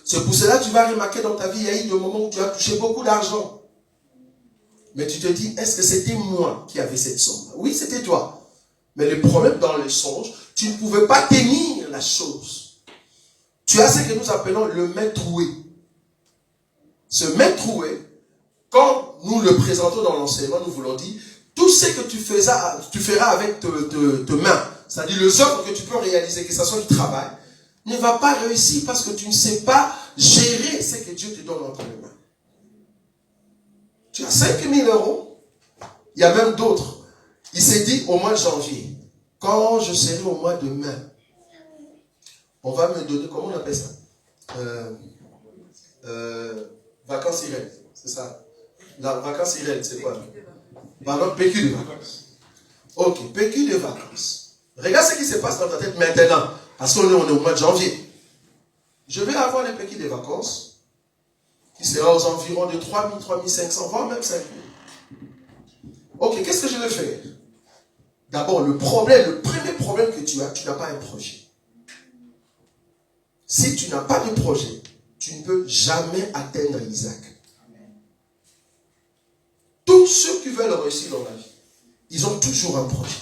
C'est pour cela que tu vas remarquer dans ta vie, il y a eu des moments où tu as touché beaucoup d'argent. Mais tu te dis, est-ce que c'était moi qui avais cette somme? Oui, c'était toi. Mais le problème dans le songe, tu ne pouvais pas tenir la chose. Tu as ce que nous appelons le main troué. Ce main troué, quand nous le présentons dans l'enseignement, nous voulons dire, tout ce que tu feras avec tes mains, c'est-à-dire les œuvres que tu peux réaliser, que ce soit du travail, ne va pas réussir parce que tu ne sais pas gérer ce que Dieu te donne entre les mains. Tu as 5000 €, il y a même d'autres. Il s'est dit au mois de janvier, quand je serai au mois de mai, on va me donner, comment on appelle ça? Vacances irréelles, c'est ça. La vacances irréelles, c'est quoi? Pardon, PQ de vacances. Ok, PQ de vacances. Regarde ce qui se passe dans ta tête maintenant, parce qu'on est au mois de janvier. Je vais avoir les PQ de vacances, qui sera aux environs de 3000, 3500, voire même 5000. Ok, qu'est-ce que je vais faire? D'abord, le premier problème que tu n'as pas un projet. Si tu n'as pas de projet, tu ne peux jamais atteindre Isaac. Tous ceux qui veulent réussir dans la vie, ils ont toujours un projet.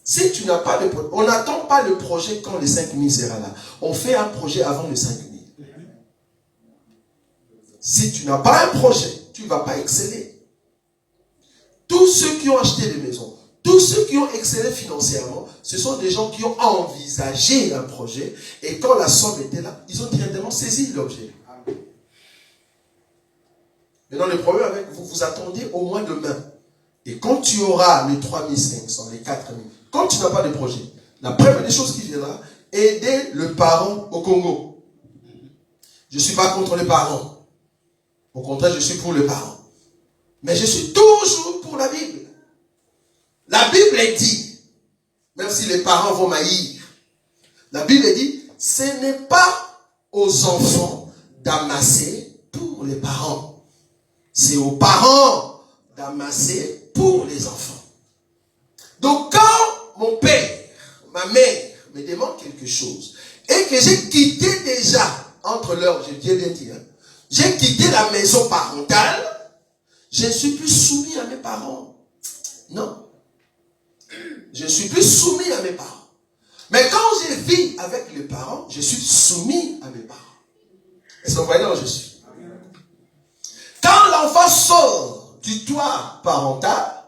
Si tu n'as pas de projet, on n'attend pas le projet quand le 5 000 sera là. On fait un projet avant le 5 000. Si tu n'as pas un projet, tu ne vas pas exceller. Tous ceux qui ont acheté des maisons, tous ceux qui ont excellé financièrement, ce sont des gens qui ont envisagé un projet et quand la somme était là, ils ont directement saisi l'objet. Maintenant, le problème avec vous, vous attendez au moins demain. Et quand tu auras les 3 500, les 4 000, quand tu n'as pas de projet, la première des choses qui viendra, aider le parent au Congo. Je ne suis pas contre les parents. Au contraire, je suis pour les parents. Mais je suis toujours pour la Bible. La Bible est dit, même si les parents vont m'haïr, la Bible est dit, ce n'est pas aux enfants d'amasser pour les parents. C'est aux parents d'amasser pour les enfants. Donc quand mon père, ma mère me demande quelque chose et que j'ai quitté déjà entre leurs, je viens bien dire, j'ai quitté la maison parentale, je ne suis plus soumis à mes parents. Non. Je ne suis plus soumis à mes parents. Mais quand je vis avec les parents, je suis soumis à mes parents. Est-ce que vous voyez là où je suis? Quand l'enfant sort du toit parental,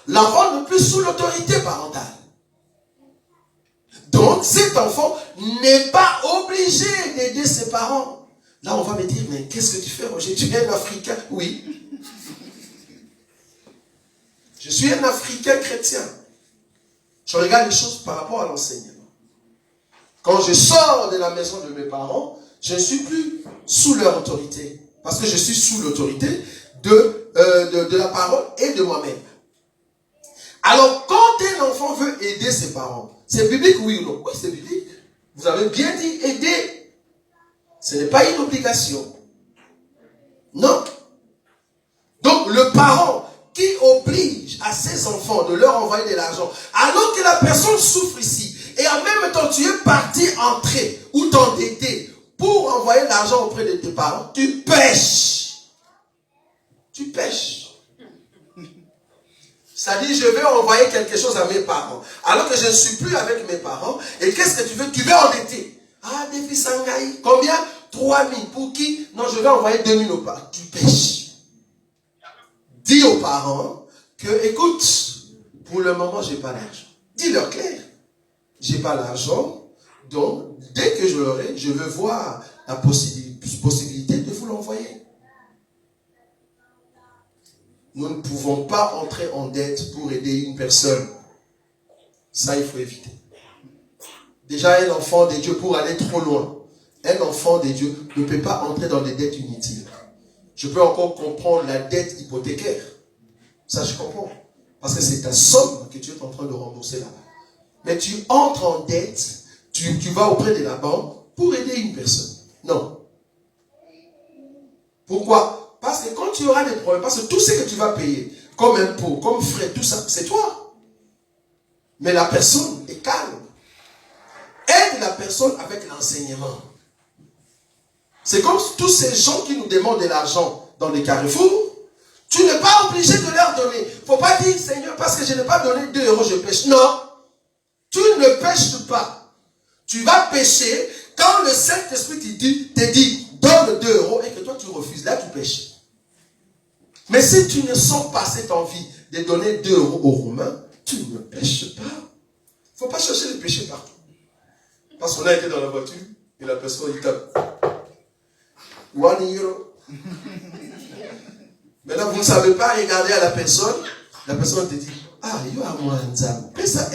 l'enfant n'est plus sous l'autorité parentale. Donc cet enfant n'est pas obligé d'aider ses parents. Là on va me dire, mais qu'est-ce que tu fais, Roger? Tu es un Africain? Oui. Je suis un Africain chrétien. Je regarde les choses par rapport à l'enseignement. Quand je sors de la maison de mes parents, je ne suis plus sous leur autorité. Parce que je suis sous l'autorité de la parole et de moi-même. Alors, quand un enfant veut aider ses parents, c'est biblique, oui ou non? Oui, c'est biblique. Vous avez bien dit aider. Ce n'est pas une obligation. Non. Donc, le parent qui oblige à ses enfants de leur envoyer de l'argent, alors que la personne souffre ici, et en même temps tu es parti entrer ou t'endetter pour envoyer l'argent auprès de tes parents, tu pèches. Tu pèches. C'est-à-dire, je vais envoyer quelque chose à mes parents, alors que je ne suis plus avec mes parents, et qu'est-ce que tu veux? Tu veux endetter. Ah, Défi Sangaï, combien? 3 000. Pour qui? Non, je vais envoyer 2 000 aux parents. Tu pèches. Dis aux parents que, écoute, pour le moment, je n'ai pas l'argent. Dis-leur clair. Je n'ai pas l'argent, donc, dès que je l'aurai, je veux voir la possibilité de vous l'envoyer. Nous ne pouvons pas entrer en dette pour aider une personne. Ça, il faut éviter. Déjà, un enfant de Dieu, pour aller trop loin, un enfant de Dieu ne peut pas entrer dans des dettes inutiles. Je peux encore comprendre la dette hypothécaire. Ça, je comprends. Parce que c'est ta somme que tu es en train de rembourser là-bas. Mais tu entres en dette, tu vas auprès de la banque pour aider une personne. Non. Pourquoi? Parce que quand tu auras des problèmes, parce que tout ce que tu vas payer, comme impôt, comme frais, tout ça, c'est toi. Mais la personne est calme. Aide la personne avec l'enseignement. C'est comme tous ces gens qui nous demandent de l'argent dans les carrefours. Tu n'es pas obligé de leur donner. Il ne faut pas dire, Seigneur, parce que je n'ai pas donné 2 euros, je pêche. Non. Tu ne pêches pas. Tu vas pêcher quand le Saint-Esprit te dit, donne 2 euros et que toi tu refuses. Là, tu pêches. Mais si tu ne sens pas cette envie de donner 2 euros aux Romains, tu ne pêches pas. Il ne faut pas chercher le péché partout. Parce qu'on a été dans la voiture et la personne il tape. 1 euro. Maintenant, vous ne savez pas regarder à la personne te dit, ah, you are moi, Nzam. Fais ça,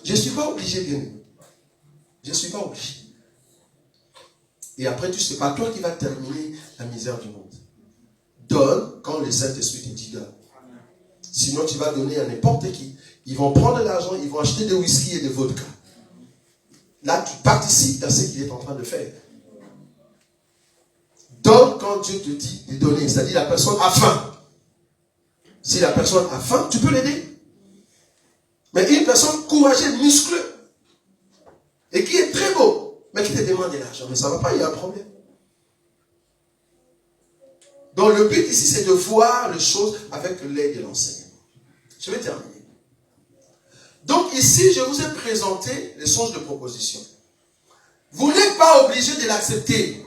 je ne suis pas obligé de donner. Je ne suis pas obligé. Et après, tu sais pas toi qui vas terminer la misère du monde. Donne quand le Saint-Esprit te dit donne. Sinon, tu vas donner à n'importe qui. Ils vont prendre de l'argent, ils vont acheter des whisky et des vodka. Là, tu participes à ce qu'il est en train de faire. Donne quand Dieu te dit de donner. C'est-à-dire la personne a faim. Si la personne a faim, tu peux l'aider. Mais une personne courageuse, muscleux, et qui est très beau, mais qui te demande de l'argent, mais ça ne va pas, il y a un problème. Donc le but ici, c'est de voir les choses avec l'aide de l'enseignement. Je vais terminer. Donc ici, je vous ai présenté les songes de proposition. Vous n'êtes pas obligé de l'accepter.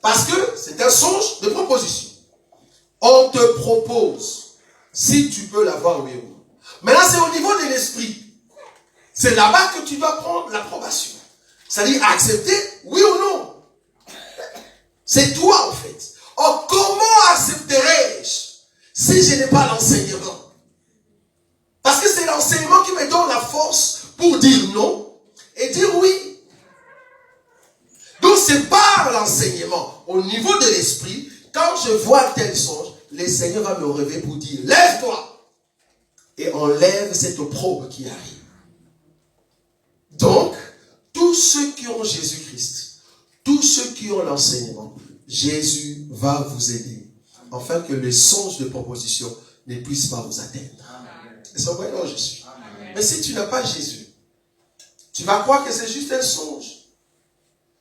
Parce que c'est un songe de proposition. On te propose si tu peux l'avoir, oui ou non. Maintenant, c'est au niveau de l'esprit. C'est là-bas que tu dois prendre l'approbation. C'est-à-dire accepter, oui ou non. C'est toi, en fait. Or, comment accepterai-je si je n'ai pas l'enseignement? Parce que c'est l'enseignement qui me donne la force pour dire non et dire oui. Donc, c'est par l'enseignement, au niveau de l'esprit, quand je vois tel songe, le Seigneur va me réveiller pour dire, lève-toi et enlève cette opprobre qui arrive. Donc, tous ceux qui ont Jésus-Christ, tous ceux qui ont l'enseignement, Jésus va vous aider, afin que les songes de proposition ne puissent pas vous atteindre. Et c'est vrai, non, je suis. Mais si tu n'as pas Jésus, tu vas croire que c'est juste un songe.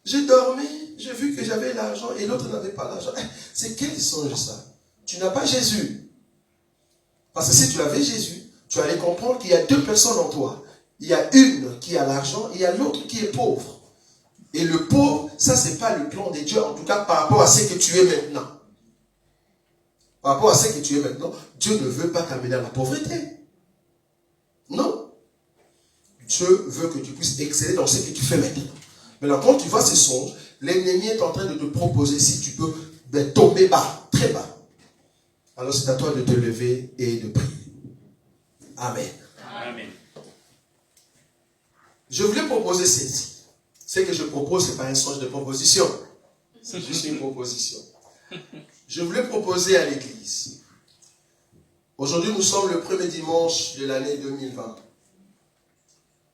J'ai dormi, j'ai vu que j'avais l'argent et l'autre n'avait pas l'argent. C'est quel songe ça? Tu n'as pas Jésus. Parce que si tu avais Jésus, tu allais comprendre qu'il y a deux personnes en toi. Il y a une qui a l'argent et il y a l'autre qui est pauvre. Et le pauvre, ça c'est pas le plan de Dieu, en tout cas par rapport à ce que tu es maintenant. Par rapport à ce que tu es maintenant, Dieu ne veut pas t'amener à la pauvreté. Non. Dieu veut que tu puisses exceller dans ce que tu fais maintenant. Maintenant, quand tu vois ces songes, l'ennemi est en train de te proposer si tu peux tomber bas, très bas. Alors c'est à toi de te lever et de prier. Amen. Amen. Je voulais proposer ceci. Ce que je propose, ce n'est pas un songe de proposition. C'est juste une proposition. Je voulais proposer à l'église. Aujourd'hui, nous sommes le premier dimanche de l'année 2020.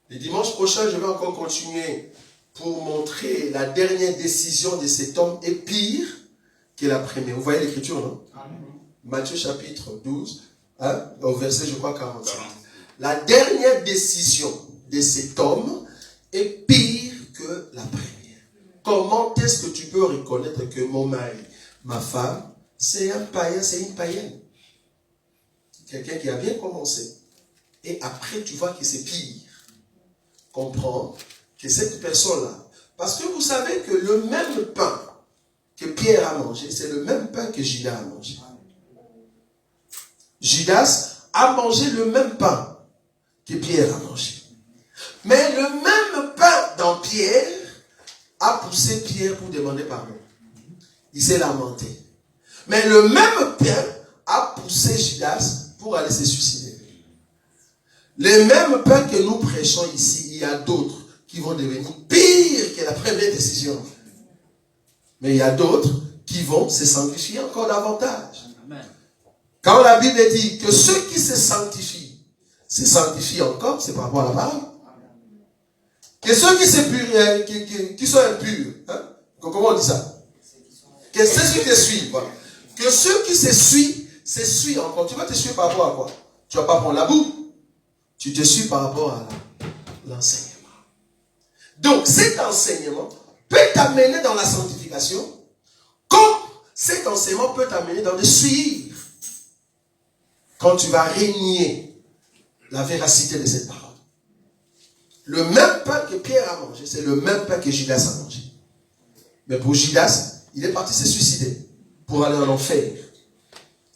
Le dimanche prochain, je vais encore continuer pour montrer la dernière décision de cet homme est pire que la première. Vous voyez l'écriture, non? Amen. Matthieu chapitre 12, au verset, je crois, 45. La dernière décision de cet homme est pire que la première. Comment est-ce que tu peux reconnaître que mon mari, ma femme, c'est un païen, c'est une païenne? Quelqu'un qui a bien commencé. Et après, tu vois que c'est pire. Comprends que cette personne-là, parce que vous savez que le même pain que Pierre a mangé, c'est le même pain que Judas a mangé. Judas a mangé le même pain que Pierre a mangé. Mais le même pain dans Pierre a poussé Pierre pour demander pardon. Il s'est lamenté. Mais le même pain a poussé Judas pour aller se suicider. Les mêmes pains que nous prêchons ici, il y a d'autres qui vont devenir pires que la première décision. Mais il y a d'autres qui vont se sanctifier encore davantage. Amen. Quand la Bible dit que ceux qui se sanctifient encore, c'est par rapport à la parole. Que ceux qui sont impurs, hein? Comment on dit ça? Que ceux qui te suivent, voilà. Que ceux qui se suivent encore. Tu vas te suivre par rapport à quoi? Tu ne vas pas prendre la boue. Tu te suis par rapport à l'enseignement. Donc, cet enseignement peut t'amener dans la sanctification, comme cet enseignement peut t'amener dans le suivre. Quand tu vas régner la véracité de cette parole. Le même pain que Pierre a mangé, c'est le même pain que Judas a mangé. Mais pour Judas, il est parti se suicider pour aller en enfer.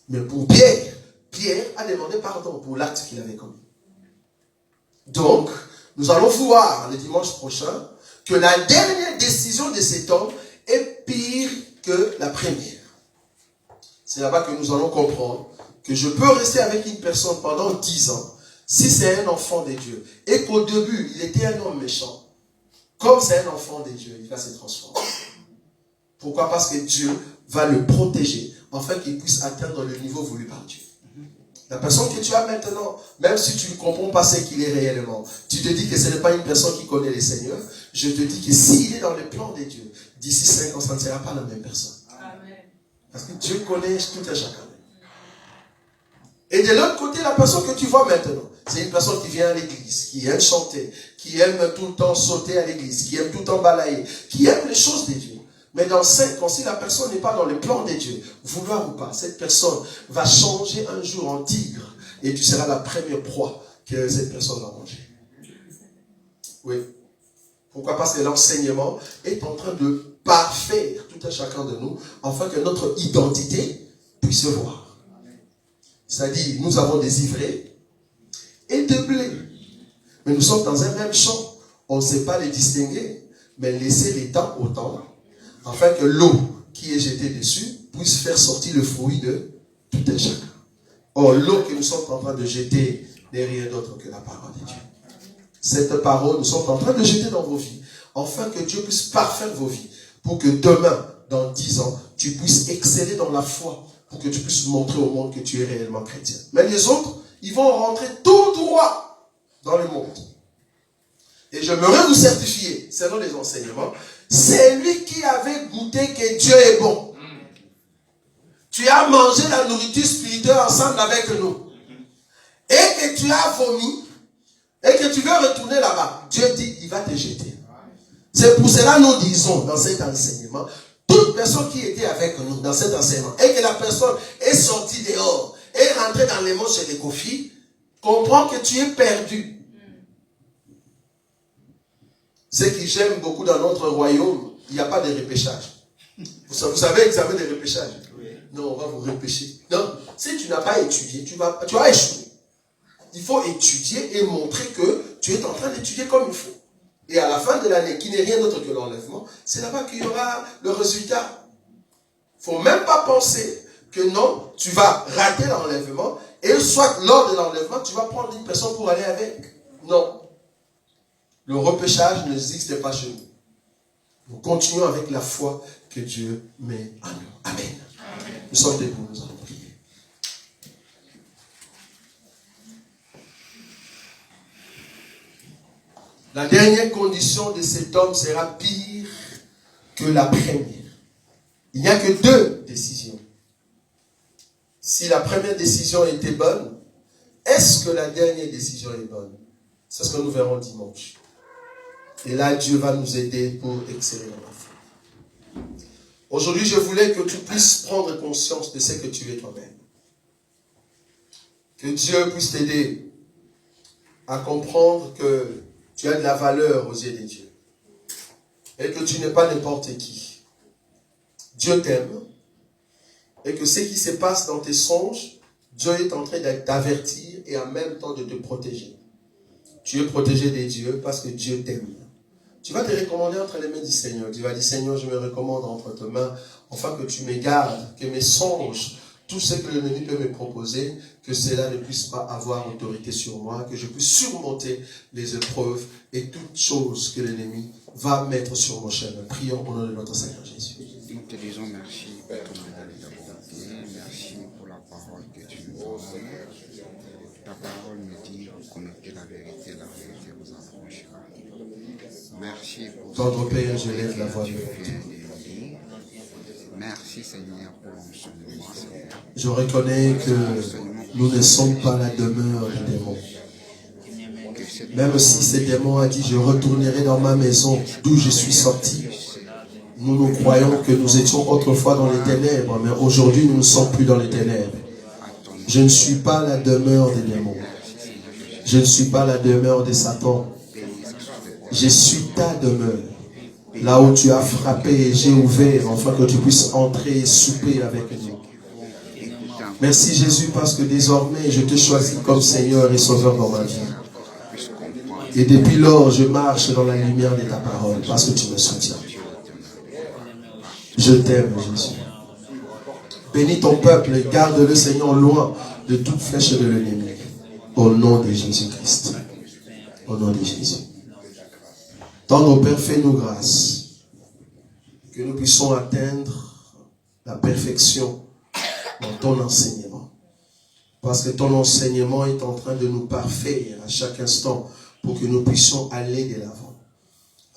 Mais pour Pierre a demandé pardon pour l'acte qu'il avait commis. Donc, nous allons voir le dimanche prochain que la dernière décision de cet homme est pire que la première. C'est là-bas que nous allons comprendre que je peux rester avec une personne pendant 10 ans si c'est un enfant de Dieu et qu'au début, il était un homme méchant. Comme c'est un enfant de Dieu, il va se transformer. Pourquoi? Parce que Dieu va le protéger afin qu'il puisse atteindre le niveau voulu par Dieu. La personne que tu as maintenant, même si tu ne comprends pas ce qu'il est réellement, tu te dis que ce n'est pas une personne qui connaît le Seigneur, je te dis que s'il est dans le plan de Dieu, d'ici 5 ans, ça ne sera pas la même personne. Amen. Parce que Dieu connaît tout à chacun. Et de l'autre côté, la personne que tu vois maintenant, c'est une personne qui vient à l'église, qui aime chanter, qui aime tout le temps sauter à l'église, qui aime tout le temps balayer, qui aime les choses de Dieu. Mais dans 5 ans, si la personne n'est pas dans le plan de Dieu, vouloir ou pas, cette personne va changer un jour en tigre et tu seras la première proie que cette personne va manger. Oui. Pourquoi? Parce que l'enseignement est en train de parfaire tout un chacun de nous, afin que notre identité puisse se voir. C'est-à-dire, nous avons des ivraies et des blés. Mais nous sommes dans un même champ. On ne sait pas les distinguer, mais laisser les temps au temps, afin que l'eau qui est jetée dessus puisse faire sortir le fruit de tout un chacun. Or, l'eau que nous sommes en train de jeter n'est rien d'autre que la parole de Dieu. Cette parole, nous sommes en train de jeter dans vos vies, afin que Dieu puisse parfaire vos vies, pour que demain, dans 10 ans, tu puisses exceller dans la foi, pour que tu puisses montrer au monde que tu es réellement chrétien. Mais les autres, ils vont rentrer tout droit dans le monde. Et j'aimerais vous certifier, selon les enseignements, c'est lui qui avait goûté que Dieu est bon. Tu as mangé la nourriture spirituelle ensemble avec nous. Et que tu as vomi, et que tu veux retourner là-bas. Dieu dit, il va te jeter. C'est pour cela que nous disons dans cet enseignement, toute personne qui était avec nous dans cet enseignement, et que la personne est sortie dehors, et rentrée dans les mots chez les Kofi, comprend que tu es perdu. Ce qui j'aime beaucoup dans notre royaume, il n'y a pas de repêchage. Vous savez l'examen de repêchage? Non, on va vous repêcher. Non, si tu n'as pas étudié, tu vas échouer. Il faut étudier et montrer que tu es en train d'étudier comme il faut. Et à la fin de l'année, qui n'est rien d'autre que l'enlèvement, c'est là-bas qu'il y aura le résultat. Il ne faut même pas penser que non, tu vas rater l'enlèvement, et soit lors de l'enlèvement, tu vas prendre une personne pour aller avec. Non. Le repêchage n'existe pas chez nous. Nous continuons avec la foi que Dieu met en nous. Amen. Amen. Nous sommes debout, nous allons prier. La dernière condition de cet homme sera pire que la première. Il n'y a que 2 décisions. Si la première décision était bonne, est-ce que la dernière décision est bonne? C'est ce que nous verrons dimanche. Et là, Dieu va nous aider pour exceller dans la foi. Aujourd'hui, je voulais que tu puisses prendre conscience de ce que tu es toi-même. Que Dieu puisse t'aider à comprendre que tu as de la valeur aux yeux de Dieu. Et que tu n'es pas n'importe qui. Dieu t'aime. Et que ce qui se passe dans tes songes, Dieu est en train de t'avertir et en même temps de te protéger. Tu es protégé de Dieu parce que Dieu t'aime. Tu vas te recommander entre les mains du Seigneur. Tu vas dire, Seigneur, je me recommande entre tes mains, afin que tu me gardes, que mes songes, tout ce que l'ennemi peut me proposer, que cela ne puisse pas avoir autorité sur moi, que je puisse surmonter les épreuves et toutes choses que l'ennemi va mettre sur mon chemin. Prions au nom de notre Seigneur Jésus. Nous te disons merci pour ton bonté. Merci pour la parole que tu nous donnes. Ta parole nous dit, vous connaissez la vérité vous affranchira. Merci pour Tendre Père, je lève la voix de Dieu. Merci Seigneur pour l'enseignement, Seigneur. Je reconnais que nous ne sommes pas la demeure des démons. Même si ces démons a dit, je retournerai dans ma maison d'où je suis sorti. Nous croyons que nous étions autrefois dans les ténèbres, mais aujourd'hui nous ne sommes plus dans les ténèbres. Je ne suis pas la demeure des démons. Je ne suis pas la demeure de Satan. Je suis ta demeure. Là où tu as frappé, j'ai ouvert, afin que tu puisses entrer et souper avec nous. Merci Jésus, parce que désormais, je te choisis comme Seigneur et Sauveur dans ma vie. Et depuis lors, je marche dans la lumière de ta parole, parce que tu me soutiens. Je t'aime, Jésus. Bénis ton peuple et garde-le, Seigneur, loin de toute flèche de l'ennemi. Au nom de Jésus-Christ. Au nom de Jésus. Tendre Père, fais-nous grâce. Que nous puissions atteindre la perfection dans ton enseignement. Parce que ton enseignement est en train de nous parfaire à chaque instant pour que nous puissions aller de l'avant.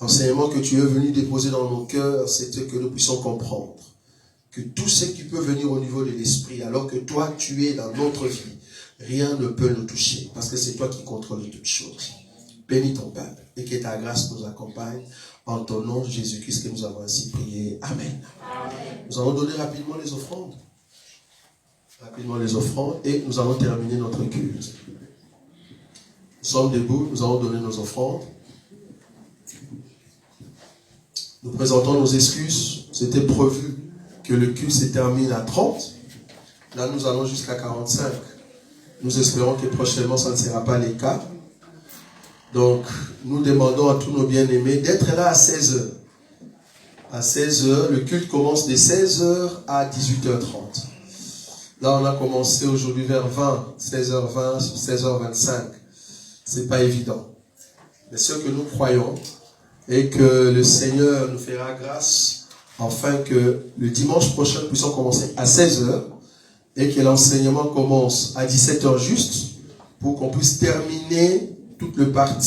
L'enseignement que tu es venu déposer dans nos cœurs, c'est que nous puissions comprendre que tout ce qui peut venir au niveau de l'esprit, alors que toi tu es dans notre vie, rien ne peut nous toucher, parce que c'est toi qui contrôles toutes choses. Bénis ton peuple et que ta grâce nous accompagne. En ton nom, Jésus-Christ, que nous avons ainsi prié. Amen. Amen. Nous allons donner rapidement les offrandes. Et nous allons terminer notre culte. Nous sommes debout, nous allons donner nos offrandes. Nous présentons nos excuses. C'était prévu que le culte se termine à 30. Là, nous allons jusqu'à 45. Nous espérons que prochainement, ça ne sera pas le cas. Donc, nous demandons à tous nos bien-aimés d'être là à 16h. À 16h, le culte commence de 16h à 18h30. Là, on a commencé aujourd'hui vers 16h20, 16h25. C'est pas évident. Mais ce que nous croyons est que le Seigneur nous fera grâce afin que le dimanche prochain, nous puissions commencer à 16h et que l'enseignement commence à 17h juste pour qu'on puisse terminer toute le parti